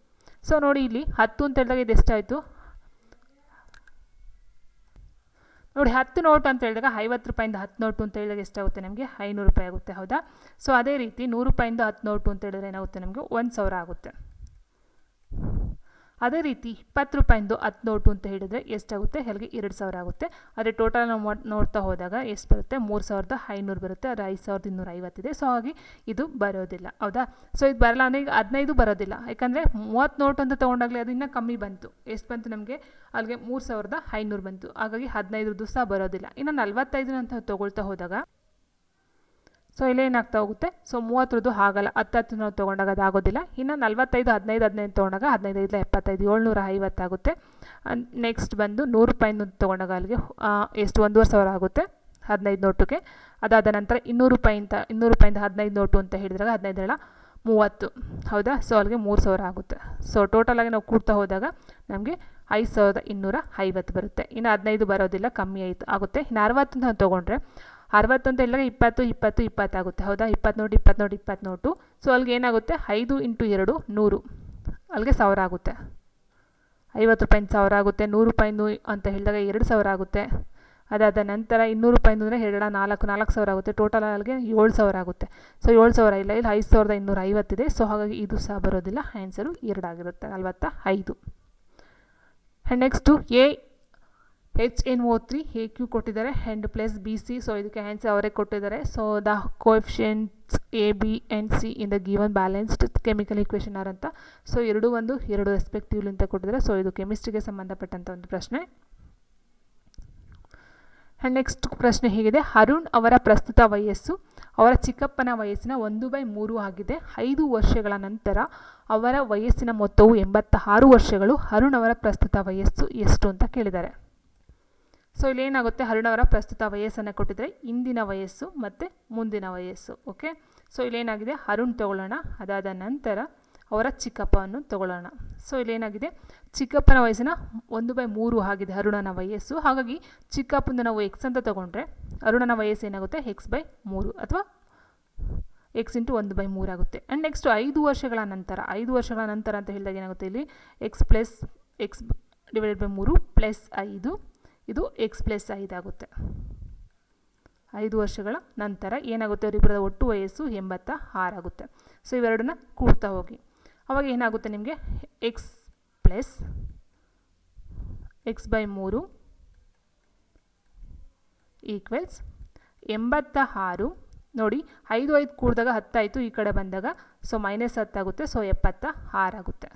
ಸೊ ನೋಡಿ ಇಲ್ಲಿ 10 ಅಂತ ಹೇಳಿದಾಗ ಇದು ಎಷ್ಟಾಯಿತು ನೋಡಿ? 10 ನೋಟು ಅಂತ ಹೇಳಿದಾಗ 50 ರೂಪಾಯಿಂದ 10 ನೋಟು ಅಂತ ಹೇಳಿದಾಗ ಎಷ್ಟಾಗುತ್ತೆ? ನಮಗೆ 500 ರೂಪಾಯಿ ಆಗುತ್ತೆ. ಹೌದಾ? ಸೊ ಅದೇ ರೀತಿ 100 ರೂಪಾಯಿಂದ 10 ನೋಟು ಅಂತ ಹೇಳಿದ್ರೆ ಏನಾಗುತ್ತೆ? ನಮಗೆ 1000 ಆಗುತ್ತೆ. ಅದೇ ರೀತಿ 20 ರೂಪಾಯಿಂದು 10 ನೋಟು ಅಂತ ಹೇಳಿದರೆ ಎಷ್ಟಾಗುತ್ತೆ? ಅಲ್ಲಿಗೆ 2000 ಆಗುತ್ತೆ. ಅದೇ ಟೋಟಲ್ ನಾವು ನೋಡ್ತಾ ಹೋದಾಗ ಎಷ್ಟು ಬರುತ್ತೆ? 3500 ಬರುತ್ತೆ. ಅದು 5250 ಇದೆ. ಸೊ ಹಾಗೆ ಇದು ಬರೋದಿಲ್ಲ, ಹೌದಾ? ಸೊ ಇದು ಬರಲ್ಲ ಅಂದರೆ ಈಗ 15 ಬರೋದಿಲ್ಲ, ಯಾಕಂದರೆ 30 ನೋಟು ಅಂತ ತೊಗೊಂಡಾಗಲೇ ಅದು ಇನ್ನೂ ಕಮ್ಮಿ ಬಂತು. ಎಷ್ಟು ಬಂತು ನಮಗೆ? ಅಲ್ಲಿಗೆ 3500 ಬಂತು. ಹಾಗಾಗಿ 15 ಸಹ ಬರೋದಿಲ್ಲ. ಇನ್ನು 45 ಅಂತ ತೊಗೊಳ್ತಾ ಹೋದಾಗ ಸೊ ಇಲ್ಲೇನಾಗ್ತಾ ಹೋಗುತ್ತೆ? ಸೊ 30 ಆಗಲ್ಲ, 10 ನಾವು ತೊಗೊಂಡಾಗ ಅದು ಆಗೋದಿಲ್ಲ. ಇನ್ನು 45 15 ತೊಗೊಂಡಾಗ 15 75 750 ಆಗುತ್ತೆ. ನೆಕ್ಸ್ಟ್ ಬಂದು 100 ರೂಪಾಯಿಂದ ತೊಗೊಂಡಾಗ ಅಲ್ಲಿಗೆ ಎಷ್ಟು? 1500 ಆಗುತ್ತೆ 15 ನೋಟುಗೆ. ಅದಾದ ನಂತರ 200 ರೂಪಾಯಿಂದ 15 ನೋಟು ಅಂತ ಹೇಳಿದಾಗ 15 30, ಹೌದಾ? ಸೊ ಅಲ್ಲಿಗೆ 3000 ಆಗುತ್ತೆ. ಸೊ ಟೋಟಲಾಗಿ ನಾವು ಕೂಡ್ತಾ ಹೋದಾಗ ನಮಗೆ 5250 ಬರುತ್ತೆ. ಇನ್ನು 15 ಬರೋದಿಲ್ಲ, ಕಮ್ಮಿ ಆಗುತ್ತೆ. ಇನ್ನು 60 ನಾವು ತೊಗೊಂಡ್ರೆ 60 ಅಂತ ಹೇಳಿದಾಗ 20 20 20 ಆಗುತ್ತೆ, ಹೌದಾ? 20 ನೋಟು 20 ನೋಟು 20 ನೋಟು. ಸೊ ಅಲ್ಲಿಗೆ ಏನಾಗುತ್ತೆ? 5 × 2 100, ಅಲ್ಲಿಗೆ 1000 ಆಗುತ್ತೆ. 50 ರೂಪಾಯಿಂದ 1000 ಆಗುತ್ತೆ. 100 ರೂಪಾಯಿಂದ ಅಂತ ಹೇಳಿದಾಗ 2000 ಆಗುತ್ತೆ. ಅದಾದ ನಂತರ 200 ರೂಪಾಯಿಂದ ಅಂದರೆ 4000 ಆಗುತ್ತೆ. ಟೋಟಲ್ ಅಲ್ಲಿಗೆ 7000 ಆಗುತ್ತೆ. ಸೊ 7000 ಇಲ್ಲ, ಇಲ್ಲಿ 5250 ಇದೆ. ಸೊ ಹಾಗಾಗಿ ಇದು ಸಹ ಬರೋದಿಲ್ಲ, ಆನ್ಸರು 2 ಆಗಿರುತ್ತೆ, 45. ನೆಕ್ಸ್ಟು HNO3 AQ ಕೊಟ್ಟಿದ್ದಾರೆ ಆ್ಯಂಡ್ ಪ್ಲಸ್ BC. ಸೊ ಇದಕ್ಕೆ ಆನ್ಸರ್ ಅವರೇ ಕೊಟ್ಟಿದ್ದಾರೆ. So the coefficients A, B and C in the given balanced chemical equation are ಅಂತ. ಸೊ 2 ರೆಸ್ಪೆಕ್ಟಿವ್ಲಿ ಅಂತ ಕೊಟ್ಟಿದ್ದಾರೆ. ಸೊ ಇದು ಕೆಮಿಸ್ಟ್ರಿಗೆ ಸಂಬಂಧಪಟ್ಟಂಥ ಒಂದು ಪ್ರಶ್ನೆ. ಆ್ಯಂಡ್ ನೆಕ್ಸ್ಟ್ ಪ್ರಶ್ನೆ ಹೀಗಿದೆ: ಅರುಣ್ ಅವರ ಪ್ರಸ್ತುತ ವಯಸ್ಸು ಅವರ ಚಿಕ್ಕಪ್ಪನ ವಯಸ್ಸಿನ 1/3 ಆಗಿದೆ. 5 ವರ್ಷಗಳ ನಂತರ ಅವರ ವಯಸ್ಸಿನ ಮೊತ್ತವು 86 ವರ್ಷಗಳು. ಅರುಣ್ ಅವರ ಪ್ರಸ್ತುತ ವಯಸ್ಸು ಎಷ್ಟು ಅಂತ ಕೇಳಿದ್ದಾರೆ. ಸೊ ಇಲ್ಲೇನಾಗುತ್ತೆ? ಅರುಣ್ ಅವರ ಪ್ರಸ್ತುತ ವಯಸ್ಸನ್ನು ಕೊಟ್ಟಿದ್ದಾರೆ, ಇಂದಿನ ವಯಸ್ಸು ಮತ್ತು ಮುಂದಿನ ವಯಸ್ಸು. Okay, so ಇಲ್ಲೇನಾಗಿದೆ? ಅರುಣ್ ತಗೊಳ್ಳೋಣ. ಅದಾದ ನಂತರ ಅವರ ಚಿಕ್ಕಪ್ಪವನ್ನು ತಗೊಳ್ಳೋಣ. ಸೊ ಇಲ್ಲೇನಾಗಿದೆ? ಚಿಕ್ಕಪ್ಪನ ವಯಸ್ಸಿನ 1/3 ಆಗಿದೆ ಅರುಣನ ವಯಸ್ಸು. ಹಾಗಾಗಿ ಚಿಕ್ಕಪ್ಪನ ನಾವು x ಅಂತ ತಗೊಂಡ್ರೆ ಅರುಣನ ವಯಸ್ಸು ಏನಾಗುತ್ತೆ? x/3 ಅಥವಾ x × 1/3 ಆಗುತ್ತೆ. ಆ್ಯಂಡ್ ನೆಕ್ಸ್ಟ್ 5 ವರ್ಷಗಳ ನಂತರ ಅಂತ ಹೇಳಿದಾಗ ಏನಾಗುತ್ತೆ? ಇಲ್ಲಿ x/3 ಪ್ಲಸ್ 5, ಇದು x+5 ಆಗುತ್ತೆ. 5 ವರ್ಷಗಳ ನಂತರ ಏನಾಗುತ್ತೆ? ಅವರಿಬ್ಬರ ಒಟ್ಟು ವಯಸ್ಸು 86 ಆಗುತ್ತೆ. ಸೊ ಇವೆರಡನ್ನ ಕೂಡ್ತಾ ಹೋಗಿ ಅವಾಗ ಏನಾಗುತ್ತೆ ನಿಮಗೆ? x/3 equals 86. ನೋಡಿ 5 5 ಕೂಡಿದಾಗ 10 ಆಯಿತು, ಈ ಕಡೆ ಬಂದಾಗ ಸೊ -10 ಆಗುತ್ತೆ. ಸೊ 76 ಆಗುತ್ತೆ,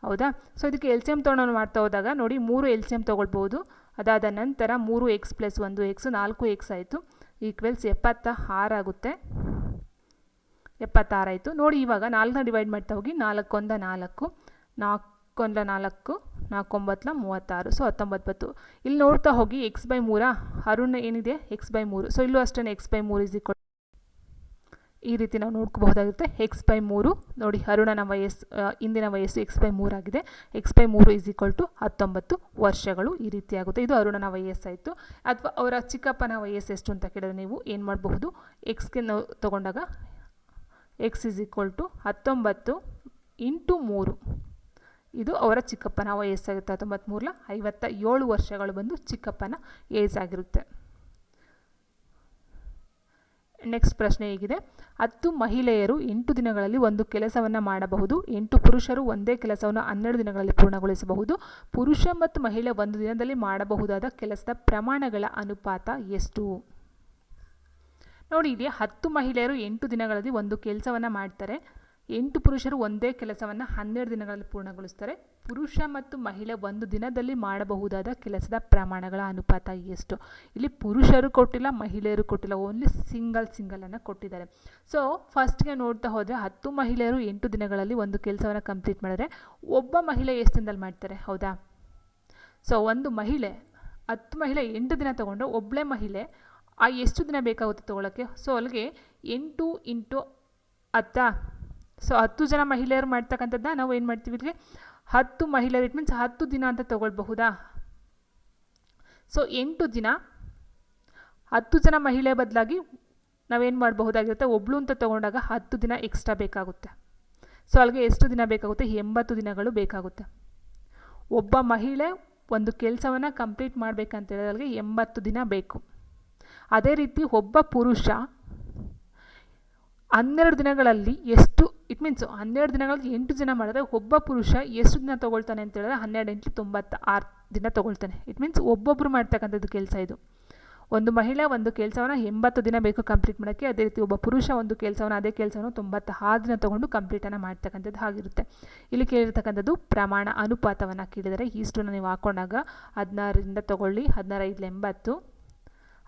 ಹೌದಾ? ಸೊ ಇದಕ್ಕೆ LCM ತೊಗೊಂಡು ಮಾಡ್ತಾ ಹೋದಾಗ ನೋಡಿ 3 LCM ತೊಗೊಳ್ಬೋದು. ಅದಾದ ನಂತರ 3x + 1x 4x ಆಯಿತು, ಈಕ್ವಲ್ಸ್ 76 ಆಗುತ್ತೆ. 76 ಆಯಿತು. ನೋಡಿ ಇವಾಗ 4ನ ಡಿವೈಡ್ ಮಾಡ್ತಾ ಹೋಗಿ 4 × 1 4, 4 × 4 4 9 36. ಸೊ 19. ಇಲ್ಲಿ ನೋಡ್ತಾ ಹೋಗಿ x/3 ಅರುಣ್ ಏನಿದೆ? x/3. ಸೊ ಇಲ್ಲೂ ಅಷ್ಟೇ x/3 ಈ ರೀತಿ ನಾವು ನೋಡ್ಕೋಬಹುದಾಗುತ್ತೆ. x/3 ನೋಡಿ ಅರುಣನ ವಯಸ್ಸು ಇಂದಿನ ವಯಸ್ಸು x/3 ಆಗಿದೆ. x/3 = 19 ವರ್ಷಗಳು ಈ ರೀತಿ ಆಗುತ್ತೆ. ಇದು ಅರುಣನ ವಯಸ್ಸಾಯಿತು. ಅಥವಾ ಅವರ ಚಿಕ್ಕಪ್ಪನ ವಯಸ್ಸು ಎಷ್ಟು ಅಂತ ಕೇಳಿದ್ರೆ ನೀವು ಏನು ಮಾಡಬಹುದು? ಎಕ್ಸ್ಗೆ ನಾವು ತೊಗೊಂಡಾಗ x = 19 × 3. ಇದು ಅವರ ಚಿಕ್ಕಪ್ಪನ ವಯಸ್ಸಾಗುತ್ತೆ. 19 57 ವರ್ಷಗಳು ಬಂದು ಚಿಕ್ಕಪ್ಪನ ಏಜ್ ಆಗಿರುತ್ತೆ. ನೆಕ್ಸ್ಟ್ ಪ್ರಶ್ನೆ ಹೇಗಿದೆ: 10 ಮಹಿಳೆಯರು 8 ದಿನಗಳಲ್ಲಿ ಒಂದು ಕೆಲಸವನ್ನು ಮಾಡಬಹುದು. 8 ಪುರುಷರು ಒಂದೇ ಕೆಲಸವನ್ನು 12 ದಿನಗಳಲ್ಲಿ ಪೂರ್ಣಗೊಳಿಸಬಹುದು. ಪುರುಷ ಮತ್ತು ಮಹಿಳೆ ಒಂದು ದಿನದಲ್ಲಿ ಮಾಡಬಹುದಾದ ಕೆಲಸದ ಪ್ರಮಾಣಗಳ ಅನುಪಾತ ಎಷ್ಟು? ನೋಡಿ, ಇಲ್ಲಿ 10 ಮಹಿಳೆಯರು 8 ದಿನಗಳಲ್ಲಿ ಒಂದು ಕೆಲಸವನ್ನು ಮಾಡ್ತಾರೆ. 8 ಪುರುಷರು ಒಂದೇ ಕೆಲಸವನ್ನು 12 ದಿನಗಳಲ್ಲಿ ಪೂರ್ಣಗೊಳಿಸ್ತಾರೆ. ಪುರುಷ ಮತ್ತು ಮಹಿಳೆ ಒಂದು ದಿನದಲ್ಲಿ ಮಾಡಬಹುದಾದ ಕೆಲಸದ ಪ್ರಮಾಣಗಳ ಅನುಪಾತ ಎಷ್ಟು? ಇಲ್ಲಿ ಪುರುಷರು ಕೊಟ್ಟಿಲ್ಲ, ಮಹಿಳೆಯರು ಕೊಟ್ಟಿಲ್ಲ, ಓನ್ಲಿ ಸಿಂಗಲನ್ನು ಕೊಟ್ಟಿದ್ದಾರೆ. ಸೊ ಫಸ್ಟ್ಗೆ ನೋಡ್ತಾ ಹೋದರೆ 10 ಮಹಿಳೆಯರು 8 ದಿನಗಳಲ್ಲಿ ಒಂದು ಕೆಲಸವನ್ನು ಕಂಪ್ಲೀಟ್ ಮಾಡಿದ್ರೆ ಒಬ್ಬ ಮಹಿಳೆ ಎಷ್ಟು ದಿನದಲ್ಲಿ ಮಾಡ್ತಾರೆ, ಹೌದಾ? ಸೊ ಒಂದು ಮಹಿಳೆ 10 ಮಹಿಳೆ 8 ದಿನ ತೊಗೊಂಡ್ರೆ ಒಬ್ಬಳೇ ಮಹಿಳೆ ಎಷ್ಟು ದಿನ ಬೇಕಾಗುತ್ತೆ ತೊಗೊಳಕ್ಕೆ? ಸೊ ಅಲ್ಲಿಗೆ 8 × 10. ಸೊ 10 ಜನ ಮಹಿಳೆಯರು ಮಾಡ್ತಕ್ಕಂಥದ್ದನ್ನ ನಾವು ಏನು ಮಾಡ್ತೀವಿ? ಇಲ್ಲಿಗೆ 10 ಮಹಿಳೆಯರು, ಇಟ್ ಮೀನ್ಸ್ 10 ದಿನ ಅಂತ ತೊಗೊಳ್ಬಹುದಾ? ಸೊ 8 ದಿನ 10 ಜನ ಮಹಿಳೆ ಬದಲಾಗಿ ನಾವೇನು ಮಾಡಬಹುದಾಗಿರುತ್ತೆ? ಒಬ್ಳು ಅಂತ ತೊಗೊಂಡಾಗ 10 ದಿನ ಎಕ್ಸ್ಟ್ರಾ ಬೇಕಾಗುತ್ತೆ. ಸೊ ಅಲ್ಲಿಗೆ ಎಷ್ಟು ದಿನ ಬೇಕಾಗುತ್ತೆ? 80 ದಿನಗಳು ಬೇಕಾಗುತ್ತೆ. ಒಬ್ಬ ಮಹಿಳೆ ಒಂದು ಕೆಲಸವನ್ನು ಕಂಪ್ಲೀಟ್ ಮಾಡಬೇಕಂತ ಹೇಳಿದ್ರೆ ಅಲ್ಲಿಗೆ 80 ದಿನ ಬೇಕು. ಅದೇ ರೀತಿ ಒಬ್ಬ ಪುರುಷ 12 ದಿನಗಳಲ್ಲಿ ಎಷ್ಟು ಇಟ್ ಮೀನ್ಸ್ 12 ದಿನಗಳಿಗೆ 8 ಜನ ಮಾಡಿದ್ರೆ ಒಬ್ಬ ಪುರುಷ ಎಷ್ಟು ದಿನ ತೊಗೊಳ್ತಾನೆ ಅಂತ ಹೇಳಿದ್ರೆ 12 × 96 ದಿನ ತೊಗೊಳ್ತಾನೆ. ಇಟ್ ಮೀನ್ಸ್ ಒಬ್ಬೊಬ್ಬರು ಮಾಡ್ತಕ್ಕಂಥದ್ದು ಕೆಲಸ ಇದು. ಒಂದು ಮಹಿಳೆ ಒಂದು ಕೆಲಸವನ್ನು 80 ದಿನ ಬೇಕು ಕಂಪ್ಲೀಟ್ ಮಾಡೋಕ್ಕೆ. ಅದೇ ರೀತಿ ಒಬ್ಬ ಪುರುಷ ಒಂದು ಕೆಲಸವನ್ನು ಅದೇ ಕೆಲಸವನ್ನು 96 ದಿನ ತೊಗೊಂಡು ಕಂಪ್ಲೀಟನ್ನು ಮಾಡ್ತಕ್ಕಂಥದ್ದು ಆಗಿರುತ್ತೆ. ಇಲ್ಲಿ ಕೇಳಿರ್ತಕ್ಕಂಥದ್ದು ಪ್ರಮಾಣ ಅನುಪಾತವನ್ನು ಕೇಳಿದರೆ ಇಷ್ಟನ್ನು ನೀವು ಹಾಕೊಂಡಾಗ 16ರಿಂದ ತೊಗೊಳ್ಳಿ, 16 × 5 80,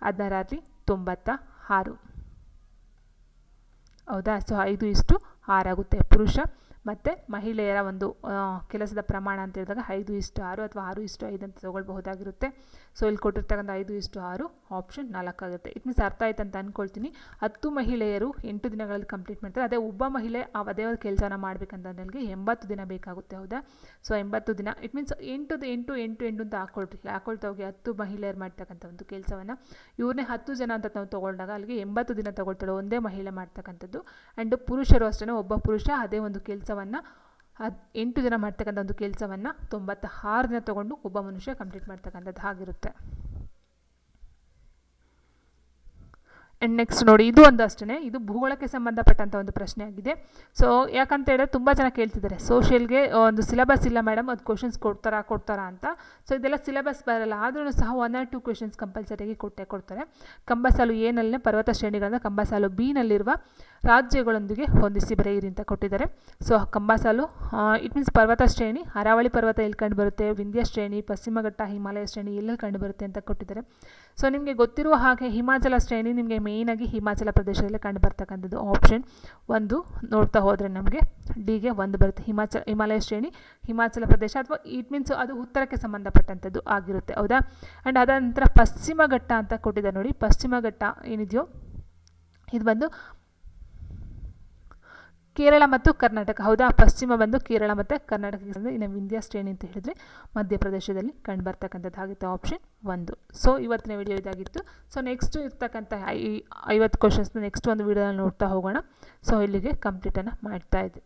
16 × 96 ಹೌದಾ. ಸೊ 5:6 ಆಗುತ್ತೆ ಪುರುಷ ಮತ್ತು ಮಹಿಳೆಯರ ಒಂದು ಕೆಲಸದ ಪ್ರಮಾಣ ಅಂತ ಹೇಳಿದಾಗ 5:6 ಅಥವಾ 6:5 ಅಂತ ತೊಗೊಳ್ಬಹುದಾಗಿರುತ್ತೆ. ಸೊ ಇಲ್ಲಿ ಕೊಟ್ಟಿರ್ತಕ್ಕಂಥ 5:6 ಆಪ್ಷನ್ 4 ಆಗುತ್ತೆ. ಇಟ್ ಮೀನ್ಸ್ ಅರ್ಥ ಆಯ್ತು ಅಂತ ಅಂದ್ಕೊಳ್ತೀನಿ. 10 ಮಹಿಳೆಯರು 8 ದಿನಗಳಲ್ಲಿ ಕಂಪ್ಲೀಟ್ ಮಾಡ್ತಾರೆ. ಅದೇ ಒಬ್ಬ ಮಹಿಳೆ ಅದೇ ಕೆಲಸನ ಮಾಡಬೇಕಂತ ನನಗೆ 80 ದಿನ ಬೇಕಾಗುತ್ತೆ. ಹೌದಾ. ಸೊ 80 ದಿನ ಇಟ್ ಮೀನ್ಸ್ 8 ಅಂತ ಹಾಕೊಳ್ತಾ ಹೋಗಿ 10 ಮಹಿಳೆಯರು ಮಾಡ್ತಕ್ಕಂಥ ಒಂದು ಕೆಲಸವನ್ನು ಇವ್ರನ್ನೇ 10 ಜನ ಅಂತ ನಾವು ತೊಗೊಂಡಾಗ ಅಲ್ಲಿಗೆ 80 ದಿನ ತೊಗೊಳ್ತಾಳೆ ಒಂದೇ ಮಹಿಳೆ ಮಾಡ್ತಕ್ಕಂಥದ್ದು. ಆ್ಯಂಡ್ ಪುರುಷರು ಅಷ್ಟೇ, ಒಬ್ಬ ಪುರುಷ ಅದೇ ಒಂದು ಕೆಲಸವನ್ನು 8 ಜನ ಮಾಡ್ತಕ್ಕಂಥ ಒಂದು ಕೆಲಸವನ್ನು 96 ದಿನ ತೊಗೊಂಡು ಒಬ್ಬ ಮನುಷ್ಯ ಕಂಪ್ಲೀಟ್ ಮಾಡ್ತಕ್ಕಂಥದ್ದು ಆಗಿರುತ್ತೆ. ಆ್ಯಂಡ್ ನೆಕ್ಸ್ಟ್ ನೋಡಿ, ಇದು ಒಂದು ಅಷ್ಟೇ, ಇದು ಭೂಗೋಳಕ್ಕೆ ಸಂಬಂಧಪಟ್ಟಂಥ ಒಂದು ಪ್ರಶ್ನೆ ಆಗಿದೆ. ಸೊ ಯಾಕಂತ ಹೇಳಿದ್ರೆ ತುಂಬ ಜನ ಕೇಳ್ತಿದ್ದಾರೆ ಸೋಷಿಯಲ್ಗೆ ಒಂದು ಸಿಲೆಬಸ್ ಇಲ್ಲ ಮೇಡಮ್, ಅದು ಕ್ವಶನ್ಸ್ ಕೊಡ್ತಾರಾ ಅಂತ. ಸೊ ಇದೆಲ್ಲ ಸಿಲೆಬಸ್ ಬರಲ್ಲ, ಆದ್ರೂ ಸಹ 1 or 2 ಕ್ವೆಶನ್ಸ್ ಕಂಪಲ್ಸರಿಯಾಗಿ ಕೊಡ್ತಾರೆ. ಕಂಬಸಾಲು ಎನಲ್ಲಿನ ಪರ್ವತ ಶ್ರೇಣಿಗಳನ್ನು ಕಂಬಸಾಲು ಬಿನಲ್ಲಿರುವ ರಾಜ್ಯಗಳೊಂದಿಗೆ ಹೊಂದಿಸಿ ಬರೆಯಿರಿ ಅಂತ ಕೊಟ್ಟಿದ್ದಾರೆ. ಸೊ ಕಂಬಸಾಲು ಇಟ್ ಮೀನ್ಸ್ ಪರ್ವತ ಶ್ರೇಣಿ, ಅರಾವಳಿ ಪರ್ವತ ಎಲ್ಲಿ ಕಂಡು ಬರುತ್ತೆ, ವಿಂಧ್ಯ ಶ್ರೇಣಿ, ಪಶ್ಚಿಮ ಘಟ್ಟ, ಹಿಮಾಲಯ ಶ್ರೇಣಿ ಎಲ್ಲೆಲ್ಲಿ ಕಂಡು ಬರುತ್ತೆ ಅಂತ ಕೊಟ್ಟಿದ್ದಾರೆ. ಸೊ ನಿಮಗೆ ಗೊತ್ತಿರುವ ಹಾಗೆ ಹಿಮಾಚಲ ಶ್ರೇಣಿ ನಿಮಗೆ ಮೇಯ್ನಾಗಿ ಹಿಮಾಚಲ ಪ್ರದೇಶದಲ್ಲಿ ಕಂಡು ಬರ್ತಕ್ಕಂಥದ್ದು. ಆಪ್ಷನ್ 1 ನೋಡ್ತಾ ಹೋದರೆ ನಮಗೆ ಡಿಗೆ 1 ಬರುತ್ತೆ. ಹಿಮಾಲಯ ಶ್ರೇಣಿ ಹಿಮಾಚಲ ಪ್ರದೇಶ, ಅಥವಾ ಇಟ್ ಮೀನ್ಸ್ ಅದು ಉತ್ತರಕ್ಕೆ ಸಂಬಂಧಪಟ್ಟಂಥದ್ದು ಆಗಿರುತ್ತೆ. ಹೌದಾ. ಆ್ಯಂಡ್ ಅದ ನಂತರ ಪಶ್ಚಿಮ ಘಟ್ಟ ಅಂತ ಕೊಟ್ಟಿದ್ದಾರೆ ನೋಡಿ. ಪಶ್ಚಿಮ ಘಟ್ಟ ಏನಿದೆಯೋ ಇದು ಬಂದು ಕೇರಳ ಮತ್ತು ಕರ್ನಾಟಕ. ಹೌದಾ. ಪಶ್ಚಿಮ ಬಂದು ಕೇರಳ ಮತ್ತು ಕರ್ನಾಟಕಕ್ಕೆ, ಇನ್ನು ವಿಂಧ್ಯ ಶ್ರೇಣಿ ಅಂತ ಹೇಳಿದರೆ ಮಧ್ಯಪ್ರದೇಶದಲ್ಲಿ ಕಂಡು ಬರ್ತಕ್ಕಂಥದ್ದು ಆಗುತ್ತೆ. ಆಪ್ಷನ್ 1. ಸೊ ಇವತ್ತಿನ ವಿಡಿಯೋ ಇದಾಗಿತ್ತು. ಸೊ ನೆಕ್ಸ್ಟ್ ಇರ್ತಕ್ಕಂಥ 50 ಕ್ವಶನ್ಸ್ನ ನೆಕ್ಸ್ಟ್ ಒಂದು ವಿಡಿಯೋದಲ್ಲಿ ನೋಡ್ತಾ ಹೋಗೋಣ. ಸೊ ಇಲ್ಲಿಗೆ ಕಂಪ್ಲೀಟನ್ನು ಮಾಡ್ತಾ ಇದ್ದೆ.